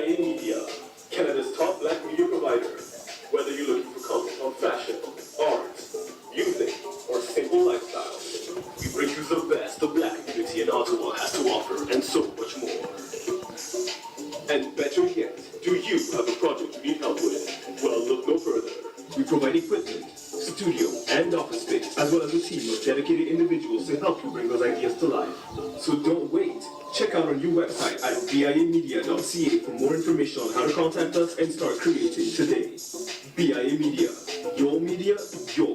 BIA Media, Canada's top black media provider. Whether you're looking for content on fashion, art, music, or simple lifestyle, we bring you the best the black community in Ottawa has to offer, and so much more. And better yet, do you have a project you need help with? Well, look no further. We provide equipment, studio, and office space, as well as a team of dedicated individuals to help you bring those ideas to life. So don't wait. Check out our new website at biamedia.ca for more information on how to contact us and start creating today. BIA Media, your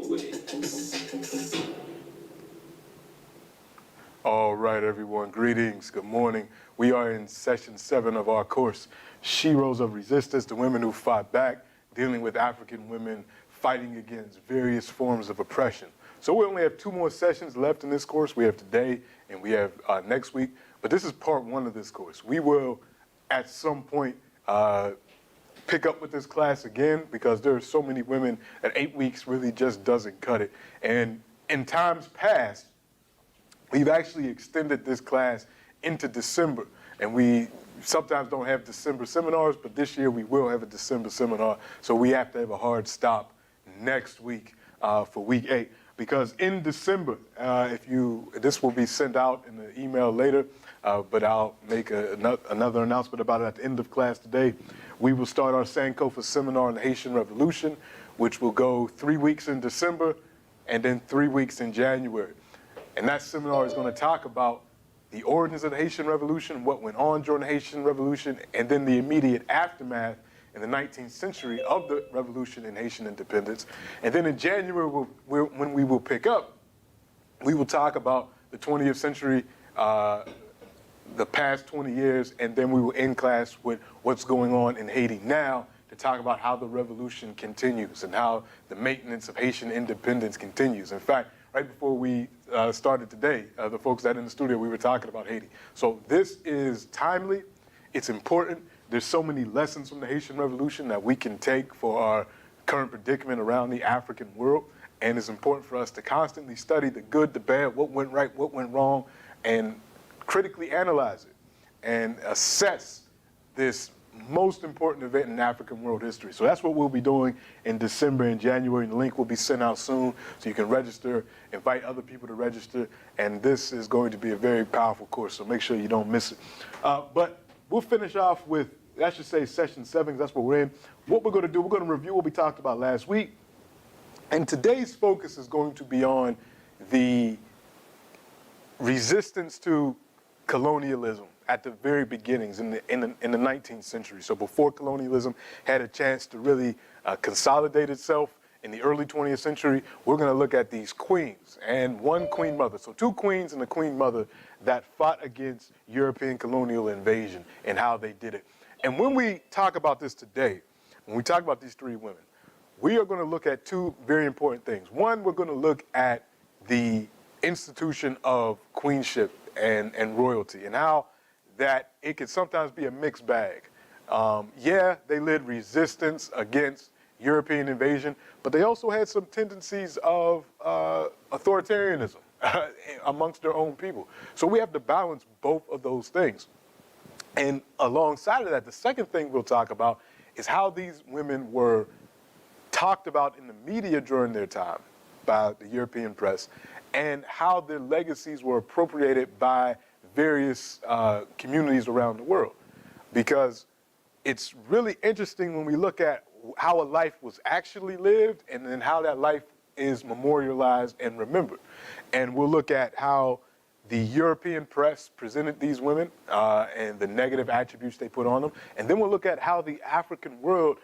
way. All right, everyone. Greetings. Good morning. We are in session 7 of our course, Sheroes of Resistance, the women who fought back, dealing with African women fighting against various forms of oppression. So we only have 2 more sessions left in this course. We have today and we have next week. But this is part 1 of this course. We will, at some point, pick up with this class again because there are so many women that 8 weeks really just doesn't cut it. And in times past, we've actually extended this class into December. And we sometimes don't have December seminars, but this year we will have a December seminar. So we have to have a hard stop next week for week 8. Because in December, this will be sent out in the email later, but I'll make another announcement about it at the end of class today. We will start our Sankofa seminar on the Haitian Revolution, which will go 3 weeks in December and then 3 weeks in January. And that seminar is going to talk about the origins of the Haitian Revolution, what went on during the Haitian Revolution, and then the immediate aftermath in the 19th century of the revolution in Haitian independence. And then in January, when we will pick up, we will talk about the 20th century, the past 20 years, and then we will end class with what's going on in Haiti now to talk about how the revolution continues and how the maintenance of Haitian independence continues. In fact, right before we started today, the folks that in the studio, we were talking about Haiti. So this is timely, it's important. There's so many lessons from the Haitian Revolution that we can take for our current predicament around the African world. And it's important for us to constantly study the good, the bad, what went right, what went wrong, and critically analyze it and assess this most important event in African world history. So that's what we'll be doing in December and January. And the link will be sent out soon so you can register, invite other people to register. And this is going to be a very powerful course, so make sure you don't miss it. But we'll finish off with, I should say, session 7, that's what we're in. What we're going to do, we're going to review what we talked about last week. And today's focus is going to be on the resistance to colonialism at the very beginnings in the 19th century. So before colonialism had a chance to really consolidate itself in the early 20th century, we're going to look at these queens and one queen mother. So 2 queens and a queen mother that fought against European colonial invasion and how they did it. And when we talk about this today, when we talk about these 3 women, we are going to look at 2 very important things. One, we're going to look at the institution of queenship and royalty and how that it can sometimes be a mixed bag. Yeah, they led resistance against European invasion, but they also had some tendencies of authoritarianism amongst their own people. So we have to balance both of those things. And alongside of that, the second thing we'll talk about is how these women were talked about in the media during their time by the European press and how their legacies were appropriated by various communities around the world. Because it's really interesting when we look at how a life was actually lived and then how that life is memorialized and remembered. And we'll look at how the European press presented these women and the negative attributes they put on them. And then we'll look at how the African world,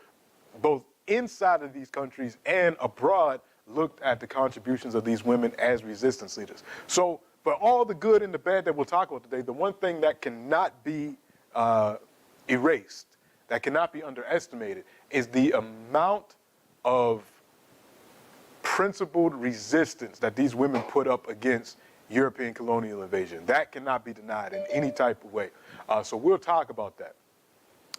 both inside of these countries and abroad, looked at the contributions of these women as resistance leaders. So for all the good and the bad that we'll talk about today, the one thing that cannot be erased, that cannot be underestimated, is the amount of principled resistance that these women put up against European colonial invasion. That cannot be denied in any type of way. So we'll talk about that.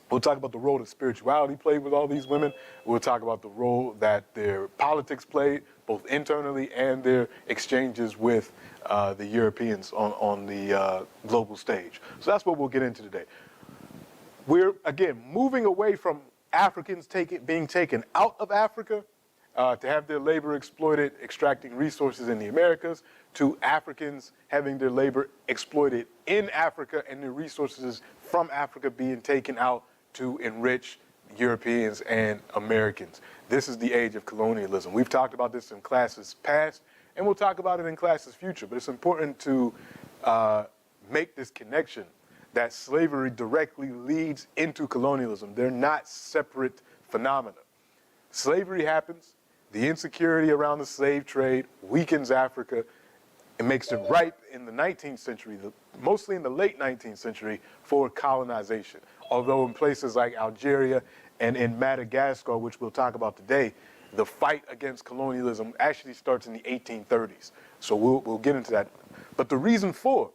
We'll talk about the role that spirituality played with all these women. We'll talk about the role that their politics played, both internally and their exchanges with the Europeans on the global stage. So that's what we'll get into today. we're, again, moving away from Africans being taken out of Africa to have their labor exploited, extracting resources in the Americas, to Africans having their labor exploited in Africa and their resources from Africa being taken out to enrich Europeans and Americans. This is the age of colonialism. We've talked about this in classes past, and we'll talk about it in classes future, but it's important to make this connection that slavery directly leads into colonialism. They're not separate phenomena. Slavery happens, the insecurity around the slave trade weakens Africa. It makes it ripe in the 19th century, mostly in the late 19th century, for colonization. Although in places like Algeria and in Madagascar, which we'll talk about today, the fight against colonialism actually starts in the 1830s. So we'll get into that. But the reason for,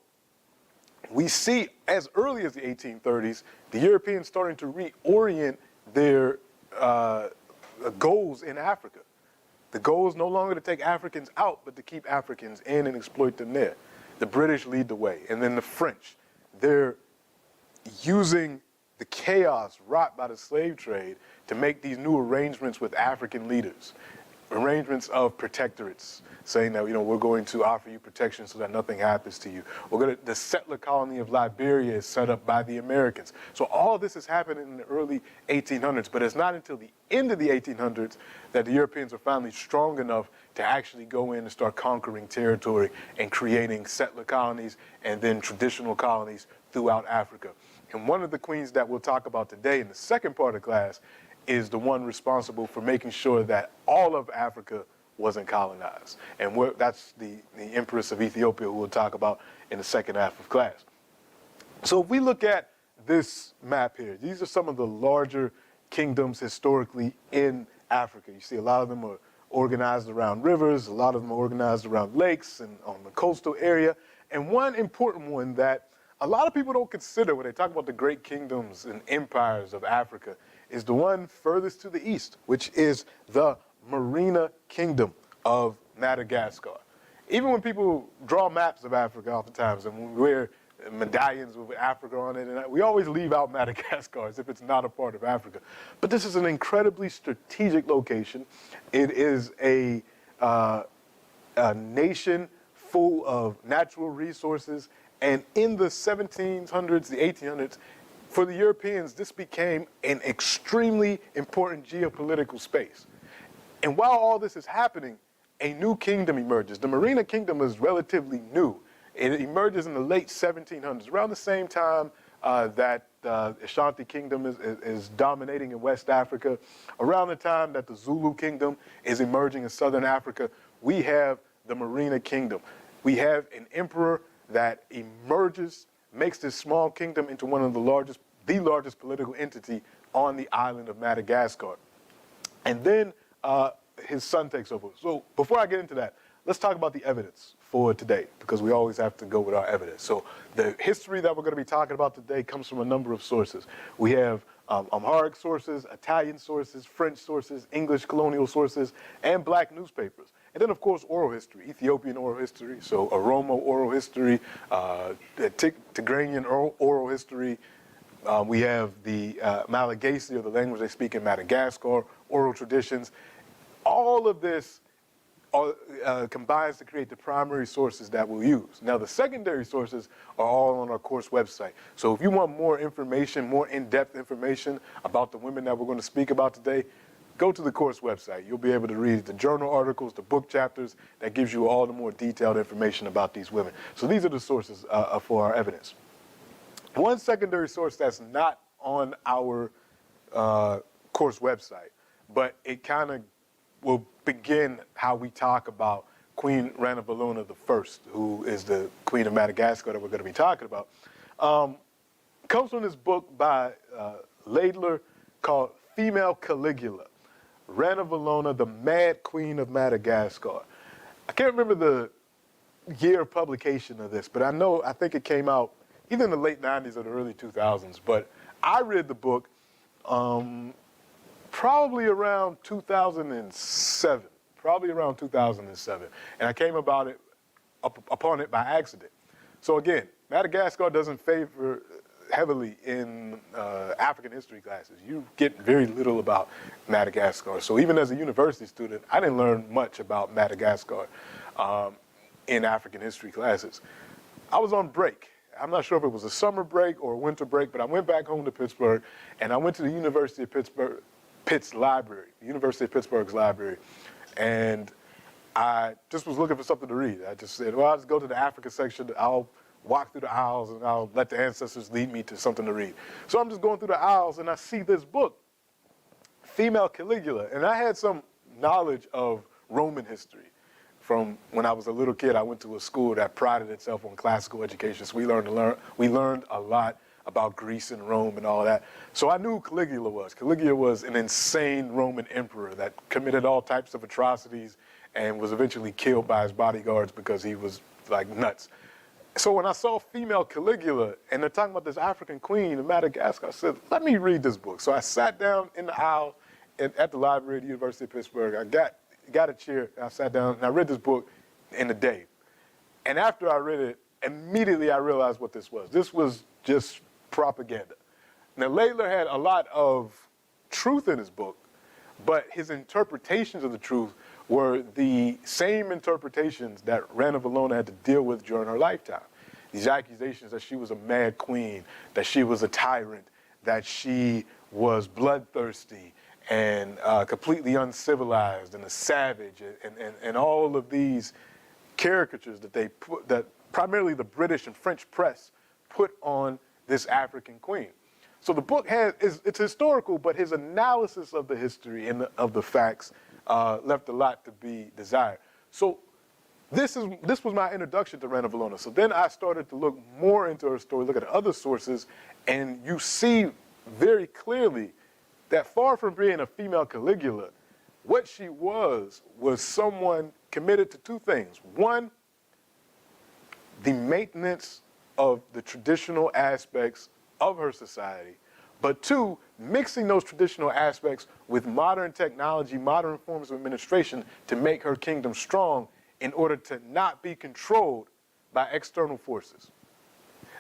we see as early as the 1830s, the Europeans starting to reorient their goals in Africa. The goal is no longer to take Africans out, but to keep Africans in and exploit them there. The British lead the way, and then the French. They're using the chaos wrought by the slave trade to make these new arrangements with African leaders, arrangements of protectorates, saying that, we're going to offer you protection so that nothing happens to you. The settler colony of Liberia is set up by the Americans. So all this is happening in the early 1800s, but it's not until the end of the 1800s that the Europeans are finally strong enough to actually go in and start conquering territory and creating settler colonies and then traditional colonies throughout Africa. And one of the queens that we'll talk about today in the second part of class is the one responsible for making sure that all of Africa wasn't colonized. And that's the Empress of Ethiopia, who we'll talk about in the second half of class. So if we look at this map here, these are some of the larger kingdoms historically in Africa. You see a lot of them are organized around rivers, a lot of them are organized around lakes and on the coastal area. And one important one that a lot of people don't consider when they talk about the great kingdoms and empires of Africa is the one furthest to the east, which is the Marina Kingdom of Madagascar. Even when people draw maps of Africa oftentimes and we wear medallions with Africa on it, and we always leave out Madagascar as if it's not a part of Africa. But this is an incredibly strategic location. It is a nation full of natural resources, and in the 1700s, the 1800s, for the Europeans, this became an extremely important geopolitical space. And while all this is happening, a new kingdom emerges. The Marina Kingdom is relatively new. It emerges in the late 1700s, around the same time that Ashanti Kingdom is dominating in West Africa, around the time that the Zulu Kingdom is emerging in Southern Africa. We have the Marina Kingdom. We have an emperor that emerges, makes this small kingdom into one of the largest political entity on the island of Madagascar. And then his son takes over. So before I get into that, let's talk about the evidence for today, because we always have to go with our evidence. So the history that we're going to be talking about today comes from a number of sources. We have Amharic sources, Italian sources, French sources, English colonial sources, and black newspapers. And then, of course, oral history, Ethiopian oral history, so Oromo oral history, Tigranian oral history. We have the Malagasy, or the language they speak in Madagascar, oral traditions. All of this combines to create the primary sources that we'll use. Now, the secondary sources are all on our course website. So if you want more information, more in-depth information about the women that we're going to speak about today, go to the course website. You'll be able to read the journal articles, the book chapters, that gives you all the more detailed information about these women. So these are the sources for our evidence. One secondary source that's not on our course website, but it kind of will begin how we talk about Queen Ranavalona I, who is the Queen of Madagascar that we're going to be talking about, comes from this book by Laidler called Female Caligula, Ranavalona, the Mad Queen of Madagascar. I can't remember the year of publication of this, but I think it came out either in the late 90s or the early 2000s. But I read the book probably around 2007, and I came upon it by accident. So again, Madagascar doesn't favor heavily in African history classes. You get very little about Madagascar. So even as a university student, I didn't learn much about Madagascar in African history classes. I was on break. I'm not sure if it was a summer break or a winter break, but I went back home to Pittsburgh, and I went to the University of Pittsburgh, Pitt's library, the University of Pittsburgh's library, and I just was looking for something to read. I just said, well, I'll just go to the Africa section. I'll walk through the aisles, and I'll let the ancestors lead me to something to read. So I'm just going through the aisles, and I see this book, Female Caligula, and I had some knowledge of Roman history. From when I was a little kid, I went to a school that prided itself on classical education. So we learned a lot about Greece and Rome and all that. So I knew who Caligula was. Caligula was an insane Roman emperor that committed all types of atrocities and was eventually killed by his bodyguards because he was like nuts. So when I saw Female Caligula and they're talking about this African queen in Madagascar, I said, let me read this book. So I sat down in the aisle at the library at the University of Pittsburgh. I got a chair, and I sat down, and I read this book in a day. And after I read it, immediately I realized what this was. This was just propaganda. Now, Layler had a lot of truth in his book, but his interpretations of the truth were the same interpretations that Rana Valona had to deal with during her lifetime. These accusations that she was a mad queen, that she was a tyrant, that she was bloodthirsty, and completely uncivilized and a savage, and all of these caricatures that they put, that primarily the British and French press put on this African queen. So the book it's historical, but his analysis of the history and of the facts left a lot to be desired. So this was my introduction to Rana Valona. So then I started to look more into her story, look at other sources, and you see very clearly that far from being a female Caligula, what she was someone committed to two things. One, the maintenance of the traditional aspects of her society, but two, mixing those traditional aspects with modern technology, modern forms of administration to make her kingdom strong in order to not be controlled by external forces.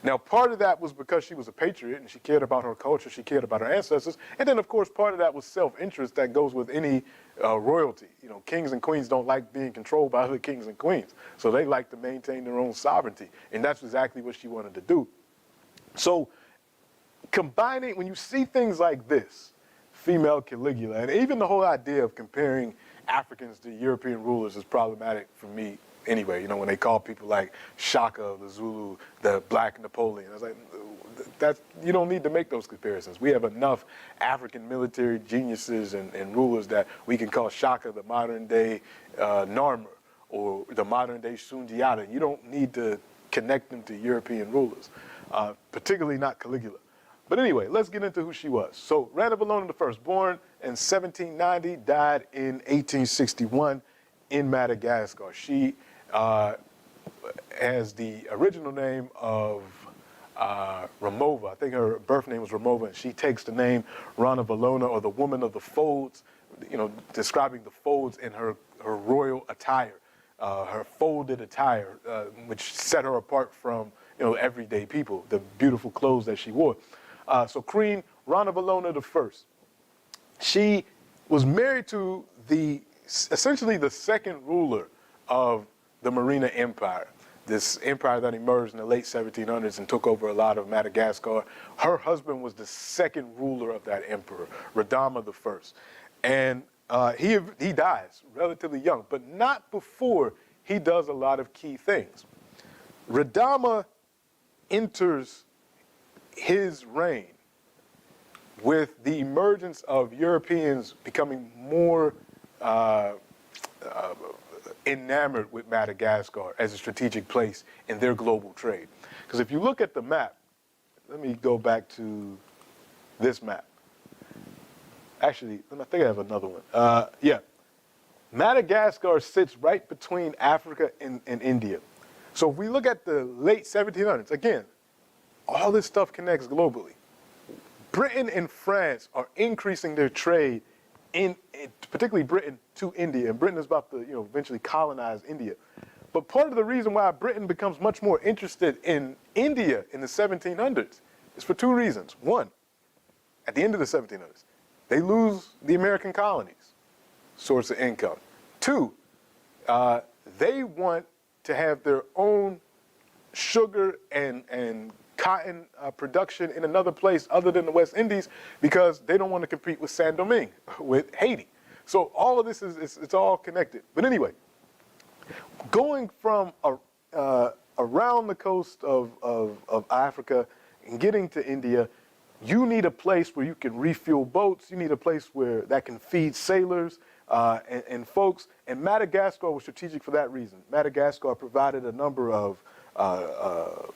Now, part of that was because she was a patriot and she cared about her culture, she cared about her ancestors, and then, of course, part of that was self-interest that goes with any royalty. You know, kings and queens don't like being controlled by other kings and queens, so they like to maintain their own sovereignty, and that's exactly what she wanted to do. So, combining, when you see things like this, Female Caligula, and even the whole idea of comparing Africans to European rulers is problematic for me anyway. You know, when they call people like Shaka, the Zulu, the Black Napoleon, I was like, you don't need to make those comparisons. We have enough African military geniuses and rulers that we can call Shaka the modern day Narmer or the modern day Sundiata. You don't need to connect them to European rulers, particularly not Caligula. But anyway, let's get into who she was. So Rana Valona I, born in 1790, died in 1861 in Madagascar. She has the original name of Ramova. I think her birth name was Ramova, and she takes the name Rana Valona, or the woman of the folds, you know, describing the folds in her royal attire, her folded attire, which set her apart from, you know, everyday people, the beautiful clothes that she wore. So Queen Rana Valona I, she was married to essentially the second ruler of the Merina Empire, this empire that emerged in the late 1700s and took over a lot of Madagascar. Her husband was the second ruler of that emperor, Radama I. And he dies relatively young, but not before he does a lot of key things. Radama enters his reign with the emergence of Europeans becoming more enamored with Madagascar as a strategic place in their global trade. Because if you look at the map, let me go back to this map. Actually, I think I have another one. Yeah. Madagascar sits right between Africa and India. So if we look at the late 1700s, again, all this stuff connects globally. Britain and France are increasing their trade, particularly Britain, to India, and Britain is about to, eventually colonize India. But part of the reason why Britain becomes much more interested in India in the 1700s It's for two reasons. One, at the end of the 1700s, they lose the American colonies, source of income. Two, they want to have their own sugar and cotton production in another place other than the West Indies because they don't want to compete with Saint-Domingue, with Haiti. So all of this it's all connected. But anyway, going from around the coast of Africa and getting to India, you need a place where you can refuel boats. You need a place where that can feed sailors and folks. And Madagascar was strategic for that reason. Madagascar provided a number of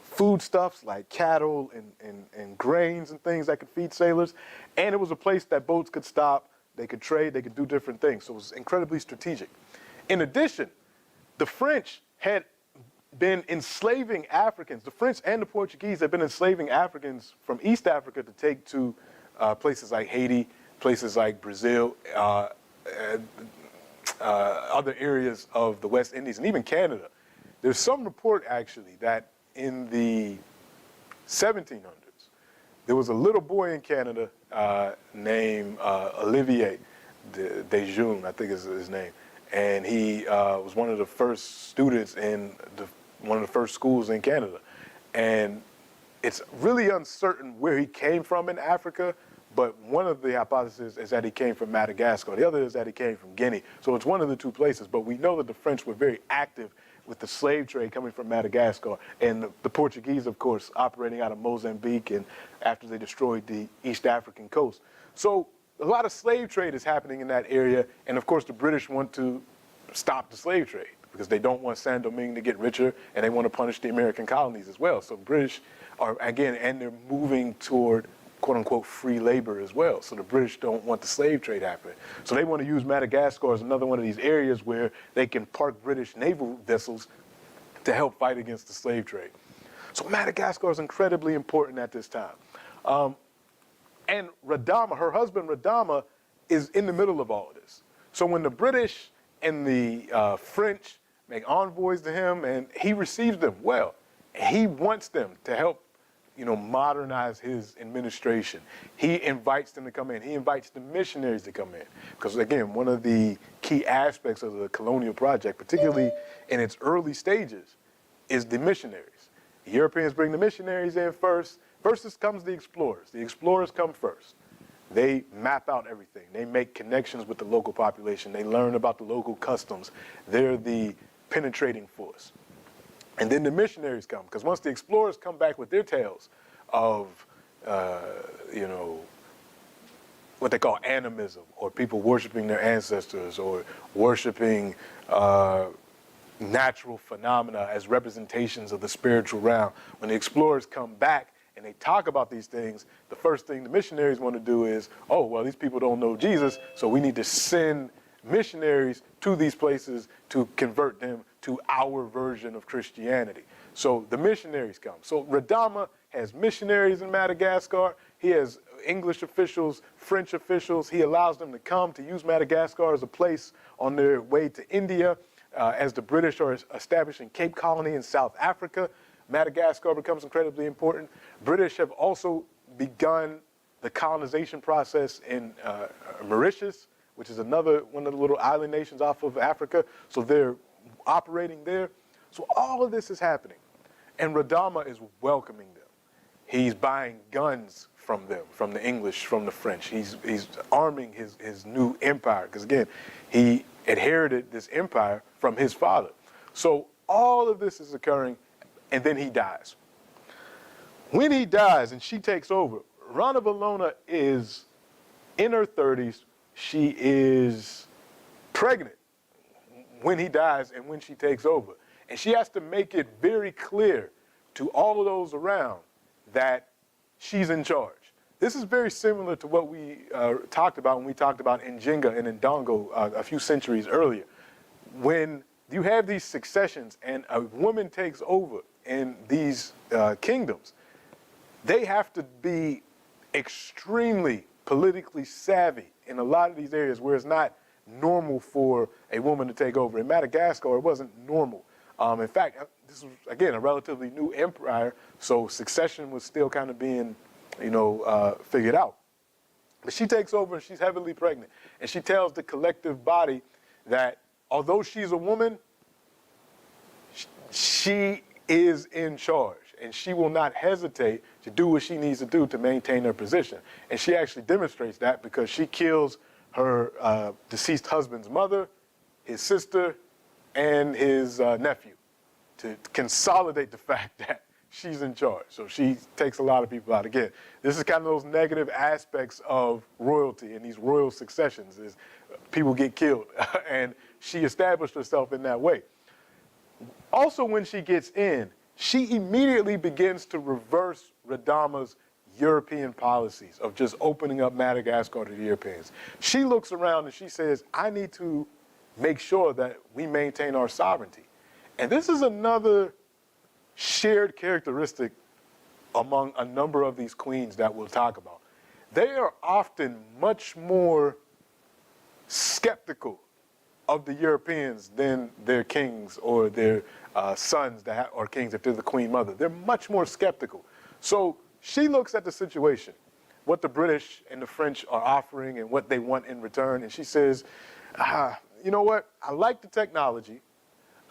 foodstuffs like cattle and grains and things that could feed sailors. And it was a place that boats could stop, they could trade, they could do different things. So it was incredibly strategic. In addition, the French had been enslaving Africans. The French and the Portuguese had been enslaving Africans from East Africa to take to places like Haiti, places like Brazil, other areas of the West Indies, and even Canada. There's some report, actually, that in the 1700s, there was a little boy in Canada named Olivier de June, I think is his name. And he was one of the first students in one of the first schools in Canada. And it's really uncertain where he came from in Africa, but one of the hypotheses is that he came from Madagascar. The other is that he came from Guinea. So it's one of the two places, but we know that the French were very active with the slave trade coming from Madagascar, and the Portuguese, of course, operating out of Mozambique and after they destroyed the East African coast. So a lot of slave trade is happening in that area, and of course the British want to stop the slave trade because they don't want Saint-Domingue to get richer, and they want to punish the American colonies as well. So British are, again, and they're moving toward quote-unquote free labor as well. So the British don't want the slave trade happening. So they want to use Madagascar as another one of these areas where they can park British naval vessels to help fight against the slave trade. So Madagascar is incredibly important at this time. And Radama, her husband Radama, is in the middle of all of this. So when the British and the French make envoys to him, and he receives them well, he wants them to help modernize his administration. He invites them to come in. He invites the missionaries to come in. Because again, one of the key aspects of the colonial project, particularly in its early stages, is the missionaries. The Europeans bring the missionaries in first. First comes the explorers. The explorers come first. They map out everything. They make connections with the local population. They learn about the local customs. They're the penetrating force. And then the missionaries come, because once the explorers come back with their tales of, what they call animism, or people worshiping their ancestors, or worshiping natural phenomena as representations of the spiritual realm, when the explorers come back and they talk about these things, the first thing the missionaries want to do is, oh, well, these people don't know Jesus, so we need to send missionaries to these places to convert them to our version of Christianity. So the missionaries come. So Radama has missionaries in Madagascar. He has English officials, French officials. He allows them to come to use Madagascar as a place on their way to India. As the British are establishing Cape Colony in South Africa, Madagascar becomes incredibly important. British have also begun the colonization process in Mauritius, which is another one of the little island nations off of Africa. So they're operating there. So all of this is happening. And Radama is welcoming them. He's buying guns from them, from the English, from the French. He's arming his new empire. Because again, he inherited this empire from his father. So all of this is occurring, and then he dies. When he dies and she takes over, Rana Valona is in her 30s. She is pregnant when he dies and when she takes over. And she has to make it very clear to all of those around that she's in charge. This is very similar to what we talked about when we talked about Njinga and Ndongo a few centuries earlier. When you have these successions and a woman takes over in these kingdoms, they have to be extremely politically savvy in a lot of these areas where it's not normal for a woman to take over. In Madagascar, it wasn't normal. In fact, this was, again, a relatively new empire, so succession was still kind of being figured out. But she takes over and she's heavily pregnant. And she tells the collective body that although she's a woman, she is in charge. And she will not hesitate to do what she needs to do to maintain her position. And she actually demonstrates that because she kills her deceased husband's mother, his sister, and his nephew to consolidate the fact that she's in charge. So she takes a lot of people out. Again, this is kind of those negative aspects of royalty and these royal successions is people get killed. And she established herself in that way. Also, when she gets in, she immediately begins to reverse Radama's European policies of just opening up Madagascar to the Europeans. She looks around and she says, I need to make sure that we maintain our sovereignty. And this is another shared characteristic among a number of these queens that we'll talk about. They are often much more skeptical of the Europeans than their kings or their sons that are kings if they're the queen mother. They're much more skeptical. So she looks at the situation, what the British and the French are offering and what they want in return, and she says, you know what, I like the technology,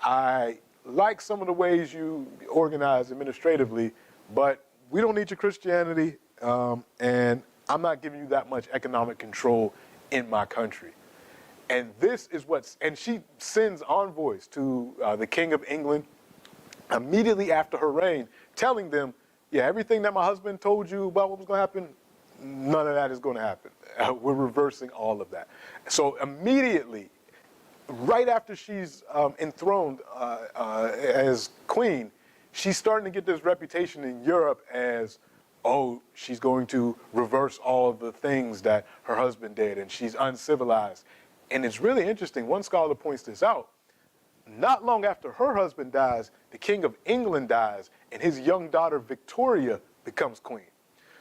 I like some of the ways you organize administratively, but we don't need your Christianity, and I'm not giving you that much economic control in my country. And this is and she sends envoys to the King of England immediately after her reign, telling them, yeah, everything that my husband told you about what was going to happen, none of that is going to happen. We're reversing all of that. So immediately, right after she's enthroned as queen, she's starting to get this reputation in Europe as, oh, she's going to reverse all of the things that her husband did, and she's uncivilized. And it's really interesting, one scholar points this out. Not long after her husband dies, the King of England dies, and his young daughter Victoria becomes queen.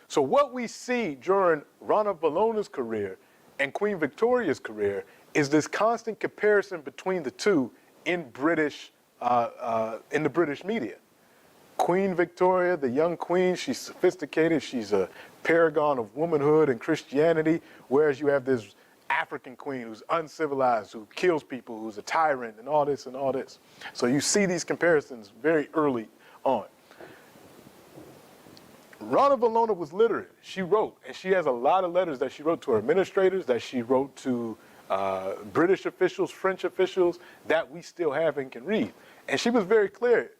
So what we see during Rana Vallona's career and Queen Victoria's career is this constant comparison between the two in the British media. Queen Victoria, the young queen, she's sophisticated, she's a paragon of womanhood and Christianity, whereas you have this African queen who's uncivilized, who kills people, who's a tyrant, and all this and all this. So you see these comparisons very early on. Rana Vallona was literate. She wrote, and she has a lot of letters that she wrote to her administrators, that she wrote to British officials, French officials, that we still have and can read. And she was very clear.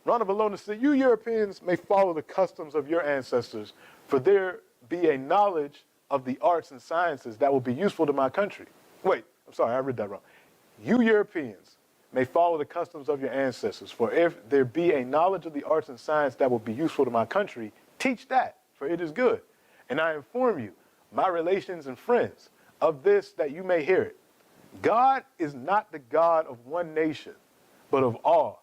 Rana Vallona said, you Europeans may follow the customs of your ancestors, for there be a knowledge of the arts and sciences that will be useful to my country. Wait, I'm sorry, I read that wrong. You Europeans may follow the customs of your ancestors, for if there be a knowledge of the arts and science that will be useful to my country, teach that, for it is good. And I inform you, my relations and friends, of this that you may hear it. God is not the God of one nation, but of all.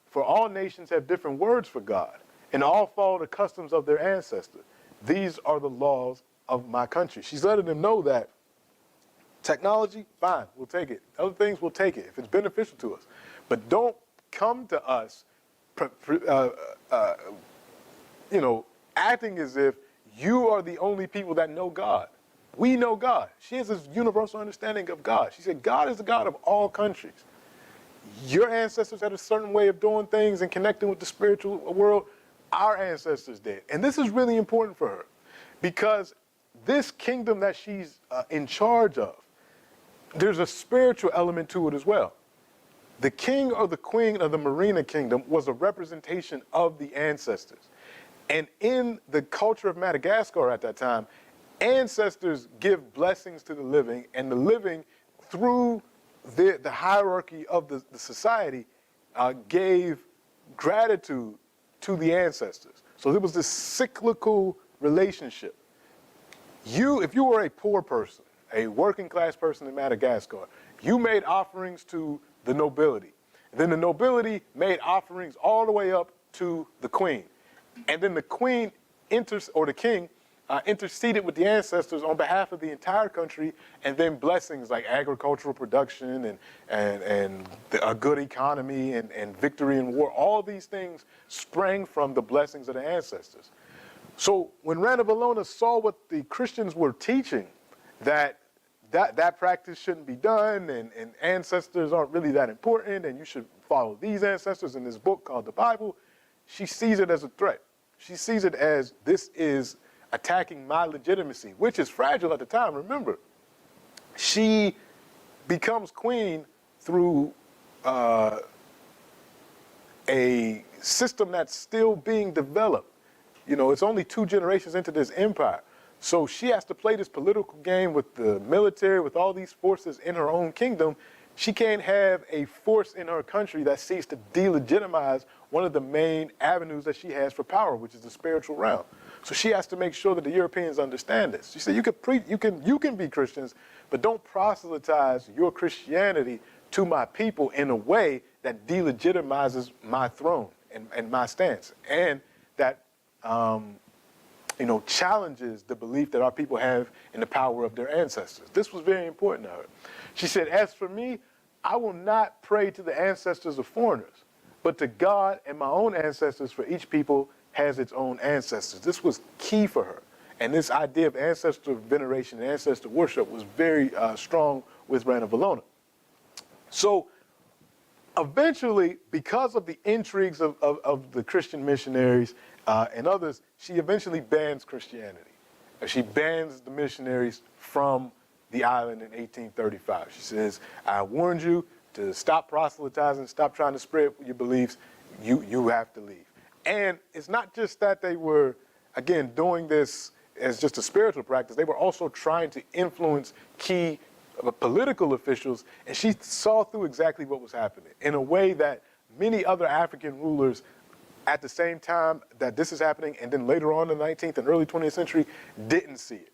For all nations have different words for God, and all follow the customs of their ancestors. These are the laws of my country. She's letting them know that technology, fine, we'll take it. Other things, we'll take it if it's beneficial to us. But don't come to us, acting as if you are the only people that know God. We know God. She has this universal understanding of God. She said, God is the God of all countries. Your ancestors had a certain way of doing things and connecting with the spiritual world. Our ancestors did. And this is really important for her because this kingdom that she's in charge of, there's a spiritual element to it as well. The king or the queen of the Marina kingdom was a representation of the ancestors. And in the culture of Madagascar at that time, ancestors give blessings to the living, and the living, through the hierarchy of the society, gave gratitude to the ancestors. So there was this cyclical relationship. If you were a poor person, a working class person in Madagascar, you made offerings to the nobility. Then the nobility made offerings all the way up to the queen. And then the queen or the king interceded with the ancestors on behalf of the entire country, and then blessings like agricultural production and a good economy and victory in war, all these things sprang from the blessings of the ancestors. So when Rana Valona saw what the Christians were teaching, that practice shouldn't be done, and ancestors aren't really that important, and you should follow these ancestors in this book called the Bible, she sees it as a threat. She sees it as, this is attacking my legitimacy, which is fragile at the time. Remember, she becomes queen through a system that's still being developed. You know, it's only 2 generations into this empire. So she has to play this political game with the military, with all these forces in her own kingdom. She can't have a force in her country that seeks to delegitimize one of the main avenues that she has for power, which is the spiritual realm. So she has to make sure that the Europeans understand this. She said, you can be Christians, but don't proselytize your Christianity to my people in a way that delegitimizes my throne and my stance, and that challenges the belief that our people have in the power of their ancestors. This was very important to her. She said, as for me, I will not pray to the ancestors of foreigners, but to God and my own ancestors, for each people has its own ancestors. This was key for her. And this idea of ancestor veneration and ancestor worship was very strong with Rana Valona. So eventually, because of the intrigues of the Christian missionaries and others, she eventually bans Christianity. She bans the missionaries from the island in 1835. She says, I warned you to stop proselytizing, stop trying to spread your beliefs, you have to leave. And it's not just that they were, again, doing this as just a spiritual practice, they were also trying to influence key political officials, and she saw through exactly what was happening in a way that many other African rulers at the same time that this is happening, and then later on in the 19th and early 20th century, didn't see it.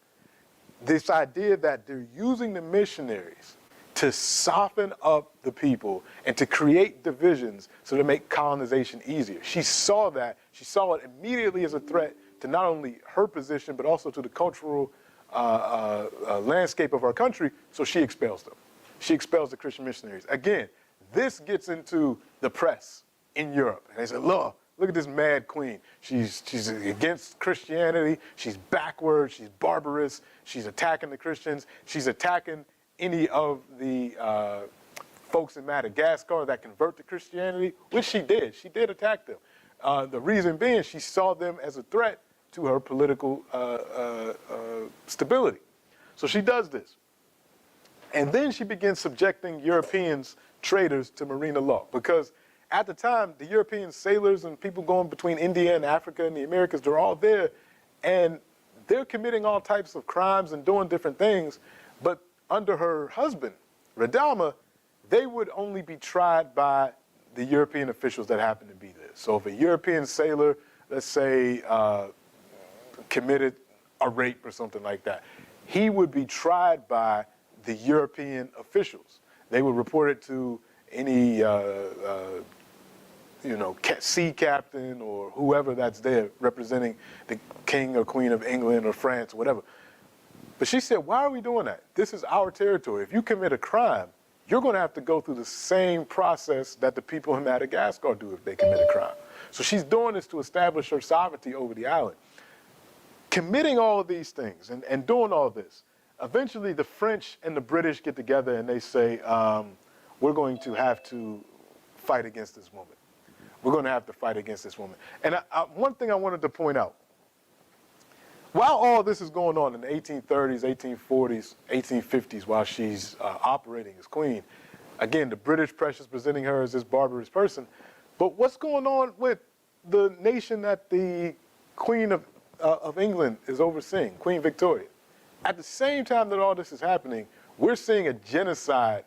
This idea that they're using the missionaries to soften up the people and to create divisions so to make colonization easier. She saw that. She saw it immediately as a threat to not only her position, but also to the cultural landscape of our country, so she expels them. She expels the Christian missionaries. Again, this gets into the press in Europe. And they say, look at this mad queen. She's against Christianity. She's backward. She's barbarous. She's attacking the Christians. She's attacking any of the folks in Madagascar that convert to Christianity, which she did. She did attack them. The reason being, she saw them as a threat to her political stability. So she does this. And then she begins subjecting Europeans, traders, to marine law. Because at the time, the European sailors and people going between India and Africa and the Americas, they're all there. And they're committing all types of crimes and doing different things. But under her husband, Radama, they would only be tried by the European officials that happen to be there. So if a European sailor, let's say, committed a rape or something like that, he would be tried by the European officials. They would report it to any sea captain or whoever that's there representing the king or queen of England or France or whatever. But she said, why are we doing that? This is our territory. If you commit a crime, you're going to have to go through the same process that the people in Madagascar do if they commit a crime. So she's doing this to establish her sovereignty over the island. Committing all of these things and doing all this, eventually the French and the British get together and they say, we're going to have to fight against this woman. We're going to have to fight against this woman. And one thing I wanted to point out, while all this is going on in the 1830s, 1840s, 1850s, while she's operating as queen, again, the British press is presenting her as this barbarous person. But what's going on with the nation that the Queen of England is overseeing, Queen Victoria? At the same time that all this is happening, we're seeing a genocide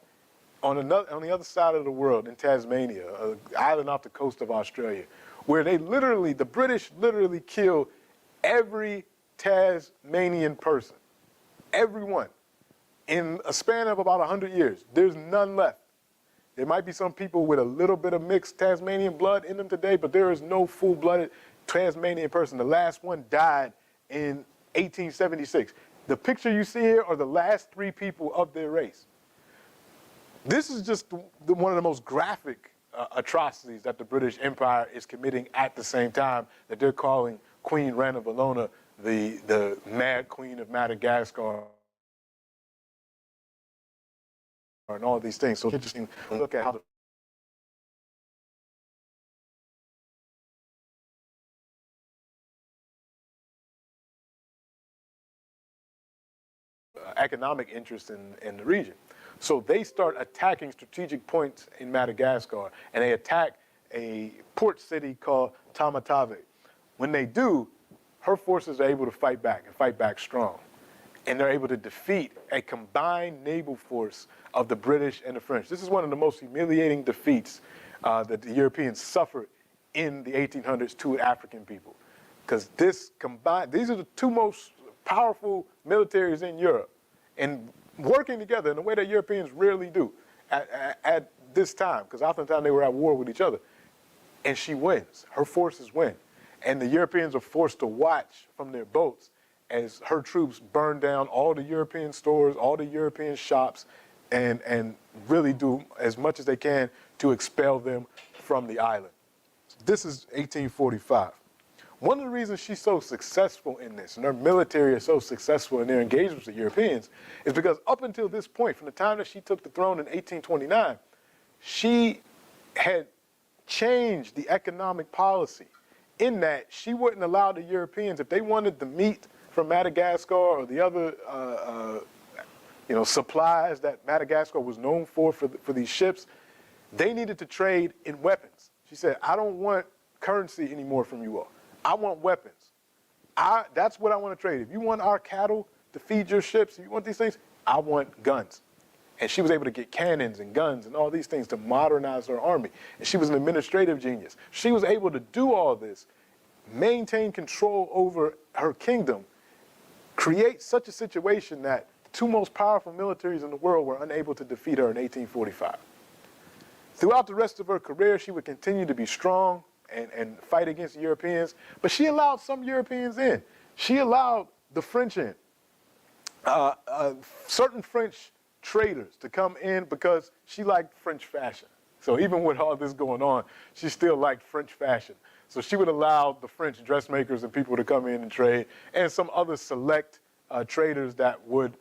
on the other side of the world in Tasmania, an island off the coast of Australia, where the British literally kill every Tasmanian person, everyone, in a span of about 100 years. There's none left. There might be some people with a little bit of mixed Tasmanian blood in them today, but there is no full-blooded Tasmanian person. The last one died in 1876. The picture you see here are the last 3 people of their race. This is just one of the most graphic atrocities that the British Empire is committing at the same time that they're calling Queen Ranavalona, the Mad Queen of Madagascar, and all these things. So it's interesting to look at how the economic interest in the region. So they start attacking strategic points in Madagascar, and they attack a port city called Tamatave. When they do, her forces are able to fight back and fight back strong. And they're able to defeat a combined naval force of the British and the French. This is one of the most humiliating defeats that the Europeans suffered in the 1800s to African people. Because these are the two most powerful militaries in Europe, and working together in a way that Europeans rarely do at this time, because oftentimes they were at war with each other. And she wins. Her forces win. And the Europeans are forced to watch from their boats as her troops burn down all the European stores, all the European shops, and really do as much as they can to expel them from the island. This is 1845. One of the reasons she's so successful in this, and her military is so successful in their engagements with Europeans, is because up until this point, from the time that she took the throne in 1829, she had changed the economic policy in that she wouldn't allow the Europeans, if they wanted the meat from Madagascar or the other supplies that Madagascar was known for these ships, they needed to trade in weapons. She said, I don't want currency anymore from you all. I want weapons. That's what I want to trade. If you want our cattle to feed your ships, if you want these things, I want guns. And she was able to get cannons and guns and all these things to modernize her army. And she was an administrative genius. She was able to do all this, maintain control over her kingdom, create such a situation that the two most powerful militaries in the world were unable to defeat her in 1845. Throughout the rest of her career, she would continue to be strong and fight against the Europeans, but she allowed some Europeans in. She allowed the French in. Certain French traders to come in because she liked French fashion. So even with all this going on, she still liked French fashion. So she would allow the French dressmakers and people to come in and trade, and some other select traders that would,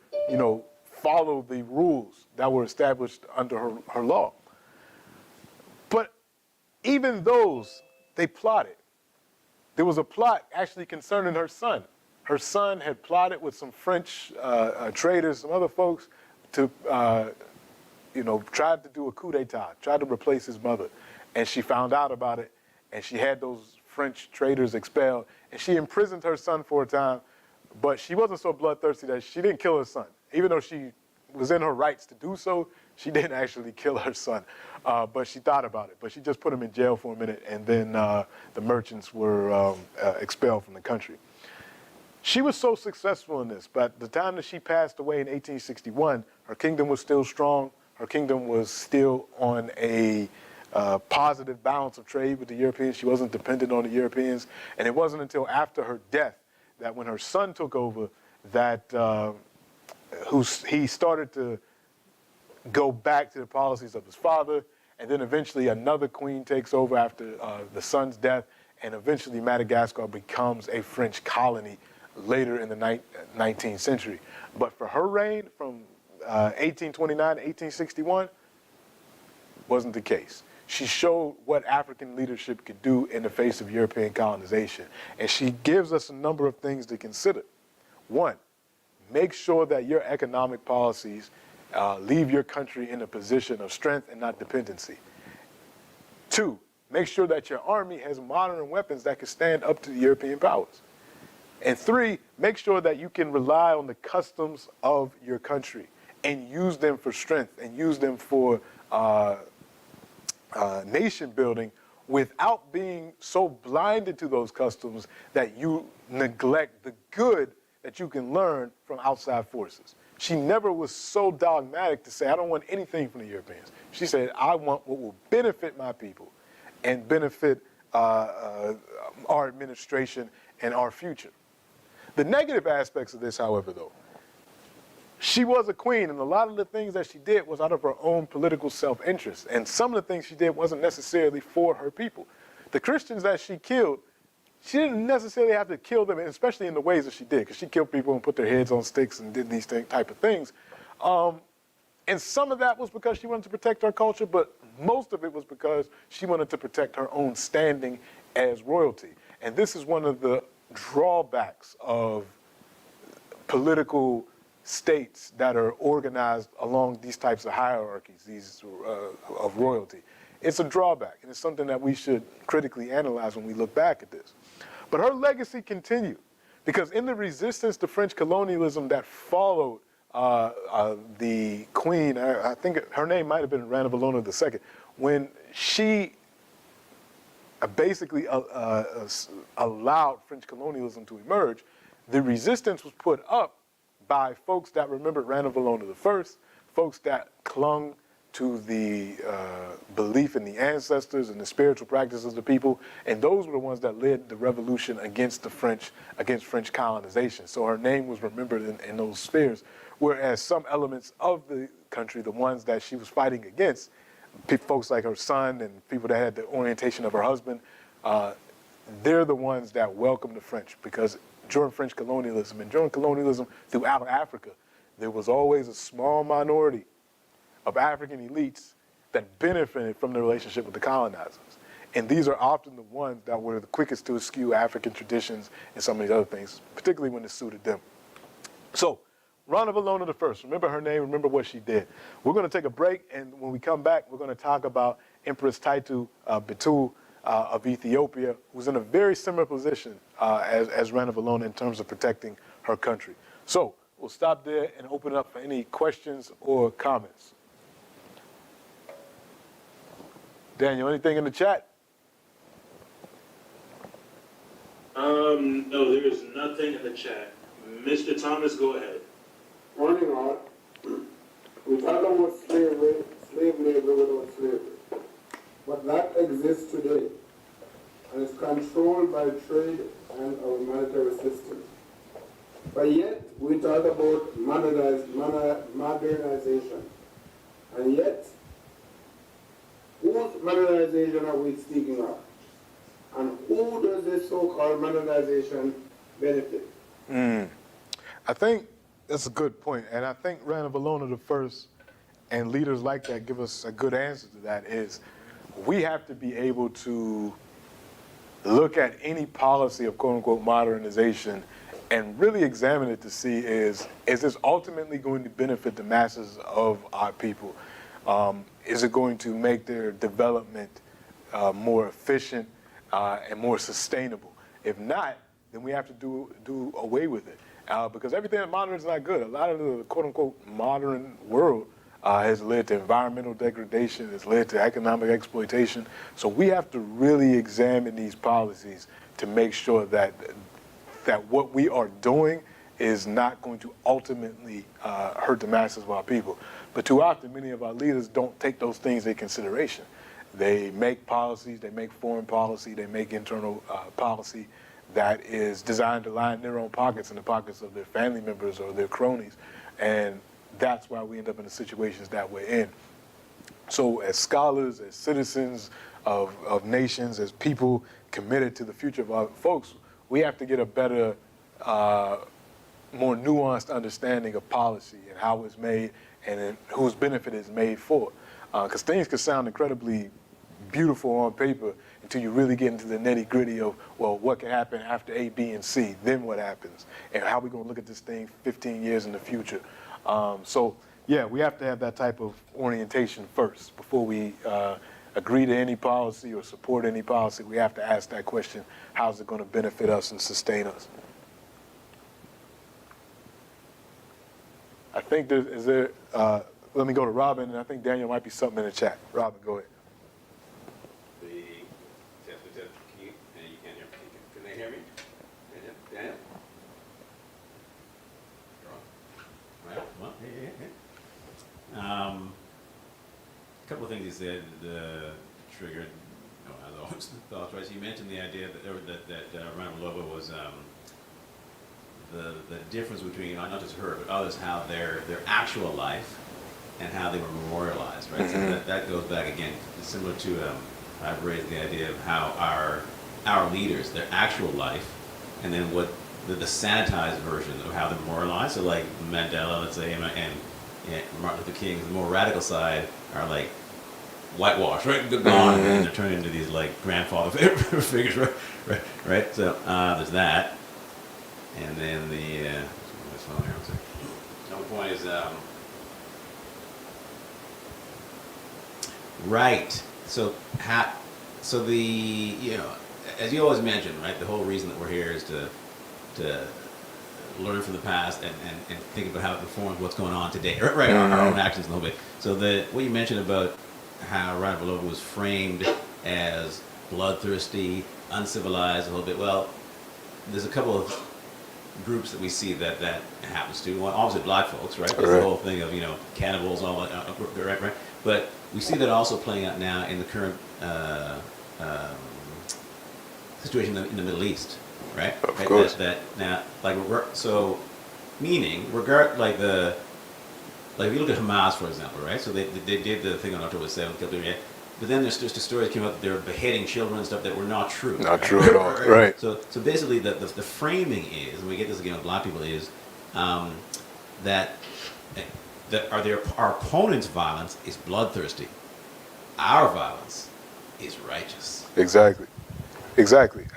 follow the rules that were established under her law. But even those, they plotted. There was a plot actually concerning her son. Her son had plotted with some French traders, some other folks, to, tried to do a coup d'etat, tried to replace his mother. And she found out about it, and she had those French traders expelled, and she imprisoned her son for a time, but she wasn't so bloodthirsty that she didn't kill her son. Even though she was in her rights to do so, she didn't actually kill her son, but she thought about it. But she just put him in jail for a minute, and then the merchants were expelled from the country. She was so successful in this, but at the time that she passed away in 1861, her kingdom was still strong. Her kingdom was still on a positive balance of trade with the Europeans. She wasn't dependent on the Europeans. And it wasn't until after her death that when her son took over that he started to go back to the policies of his father. And then eventually another queen takes over after the son's death. And eventually Madagascar becomes a French colony later in the 19th century. But for her reign from 1829 to 1861, wasn't the case. She showed what African leadership could do in the face of European colonization. And she gives us a number of things to consider. One, make sure that your economic policies leave your country in a position of strength and not dependency. Two, make sure that your army has modern weapons that can stand up to the European powers. And three, make sure that you can rely on the customs of your country and use them for strength and use them for nation building without being so blinded to those customs that you neglect the good that you can learn from outside forces. She never was so dogmatic to say, I don't want anything from the Europeans. She said, I want what will benefit my people and benefit our administration and our future. The negative aspects of this, however, though, she was a queen, and a lot of the things that she did was out of her own political self-interest. And some of the things she did wasn't necessarily for her people. The Christians that she killed she didn't necessarily have to kill them, especially in the ways that she did, because she killed people and put their heads on sticks and did these type of things. And some of that was because she wanted to protect her culture, but most of it was because she wanted to protect her own standing as royalty. And this is one of the drawbacks of political states that are organized along these types of hierarchies, these of royalty. It's a drawback, and it's something that we should critically analyze when we look back at this. But her legacy continued, because in the resistance to French colonialism that followed the queen, I think her name might have been Rana Valona II, when she basically allowed French colonialism to emerge, the resistance was put up by folks that remembered Rana Valona I, folks that clung to the belief in the ancestors and the spiritual practices of the people, and those were the ones that led the revolution against the French, against French colonization. So her name was remembered in those spheres, whereas some elements of the country, the ones that she was fighting against, folks like her son and people that had the orientation of her husband, they're the ones that welcomed the French, because during French colonialism and during colonialism throughout Africa, there was always a small minority of African elites that benefited from the relationship with the colonizers. And these are often the ones that were the quickest to eschew African traditions and some of these other things, particularly when it suited them. So, Rana Valona I, remember her name, remember what she did. We're going to take a break, and when we come back, we're going to talk about Empress Taitu Betul of Ethiopia, who's in a very similar position as Rana Valona in terms of protecting her country. So, we'll stop there and open it up for any questions or comments. Daniel, anything in the chat? No, there is nothing in the chat. Mr. Thomas, go ahead. Morning all. We talk about slavery, slave labor without slavery. But that exists today and is controlled by trade and our monetary system. But yet, we talk about modernization. And yet, whose modernization are we speaking of? And who does this so-called modernization benefit? I think that's a good point. And I think Rana Valona I and leaders like that give us a good answer to that is we have to be able to look at any policy of quote-unquote modernization and really examine it to see is this ultimately going to benefit the masses of our people? Is it going to make their development more efficient and more sustainable? If not, then we have to do away with it. Because everything that modern is not good. A lot of the quote-unquote modern world has led to environmental degradation, has led to economic exploitation. So we have to really examine these policies to make sure that what we are doing is not going to ultimately hurt the masses of our people. But too often, many of our leaders don't take those things into consideration. They make policies, they make foreign policy, they make internal policy that is designed to line their own pockets and the pockets of their family members or their cronies. And that's why we end up in the situations that we're in. So as scholars, as citizens of nations, as people committed to the future of our folks, we have to get a better, more nuanced understanding of policy and how it's made and whose benefit it's made for. Because things can sound incredibly beautiful on paper until you really get into the nitty-gritty of, well, what can happen after A, B, and C, then what happens, and how we going to look at this thing 15 years in the future. So, yeah, we have to have that type of orientation first before we agree to any policy or support any policy. We have to ask that question, how's it going to benefit us and sustain us? I think let me go to Robin, and I think Daniel might be something in the chat. Robin, go ahead. Can they hear me? Daniel? Well, a couple of things he said triggered, as always, thoughts. Right? So you mentioned the idea that Rana Valona was the difference between not just her but others, how their actual life and how they were memorialized. Right. Mm-hmm. So that goes back again, similar to I've raised the idea of how our our leaders, their actual life, and then what the sanitized version of how they're moralized. So like Mandela, let's say, and Martin Luther King, the more radical side are like whitewashed, right? They're gone, and they're turned into these like grandfather figures, right? So there's that, and then the another point is right. So so the as you always mention, right? The whole reason that we're here is to learn from the past and think about how it informs what's going on today, right? Our own actions a little bit. So what you mentioned about how Rana Belova was framed as bloodthirsty, uncivilized a little bit. Well, there's a couple of groups that we see that happens to. Well, obviously black folks, right? There's the whole thing of cannibals, all that, right? But we see that also playing out now in the current situation in the Middle East, right? Of course. That now, like, meaning, if you look at Hamas, for example, right? So they did the thing on October 7th, killed everybody. But then there's just the stories came out that they were beheading children and stuff that were not true. Not true at all, right. So basically, the framing is, and we get this again with black people, is that our opponent's violence is bloodthirsty. Our violence is righteous. Exactly.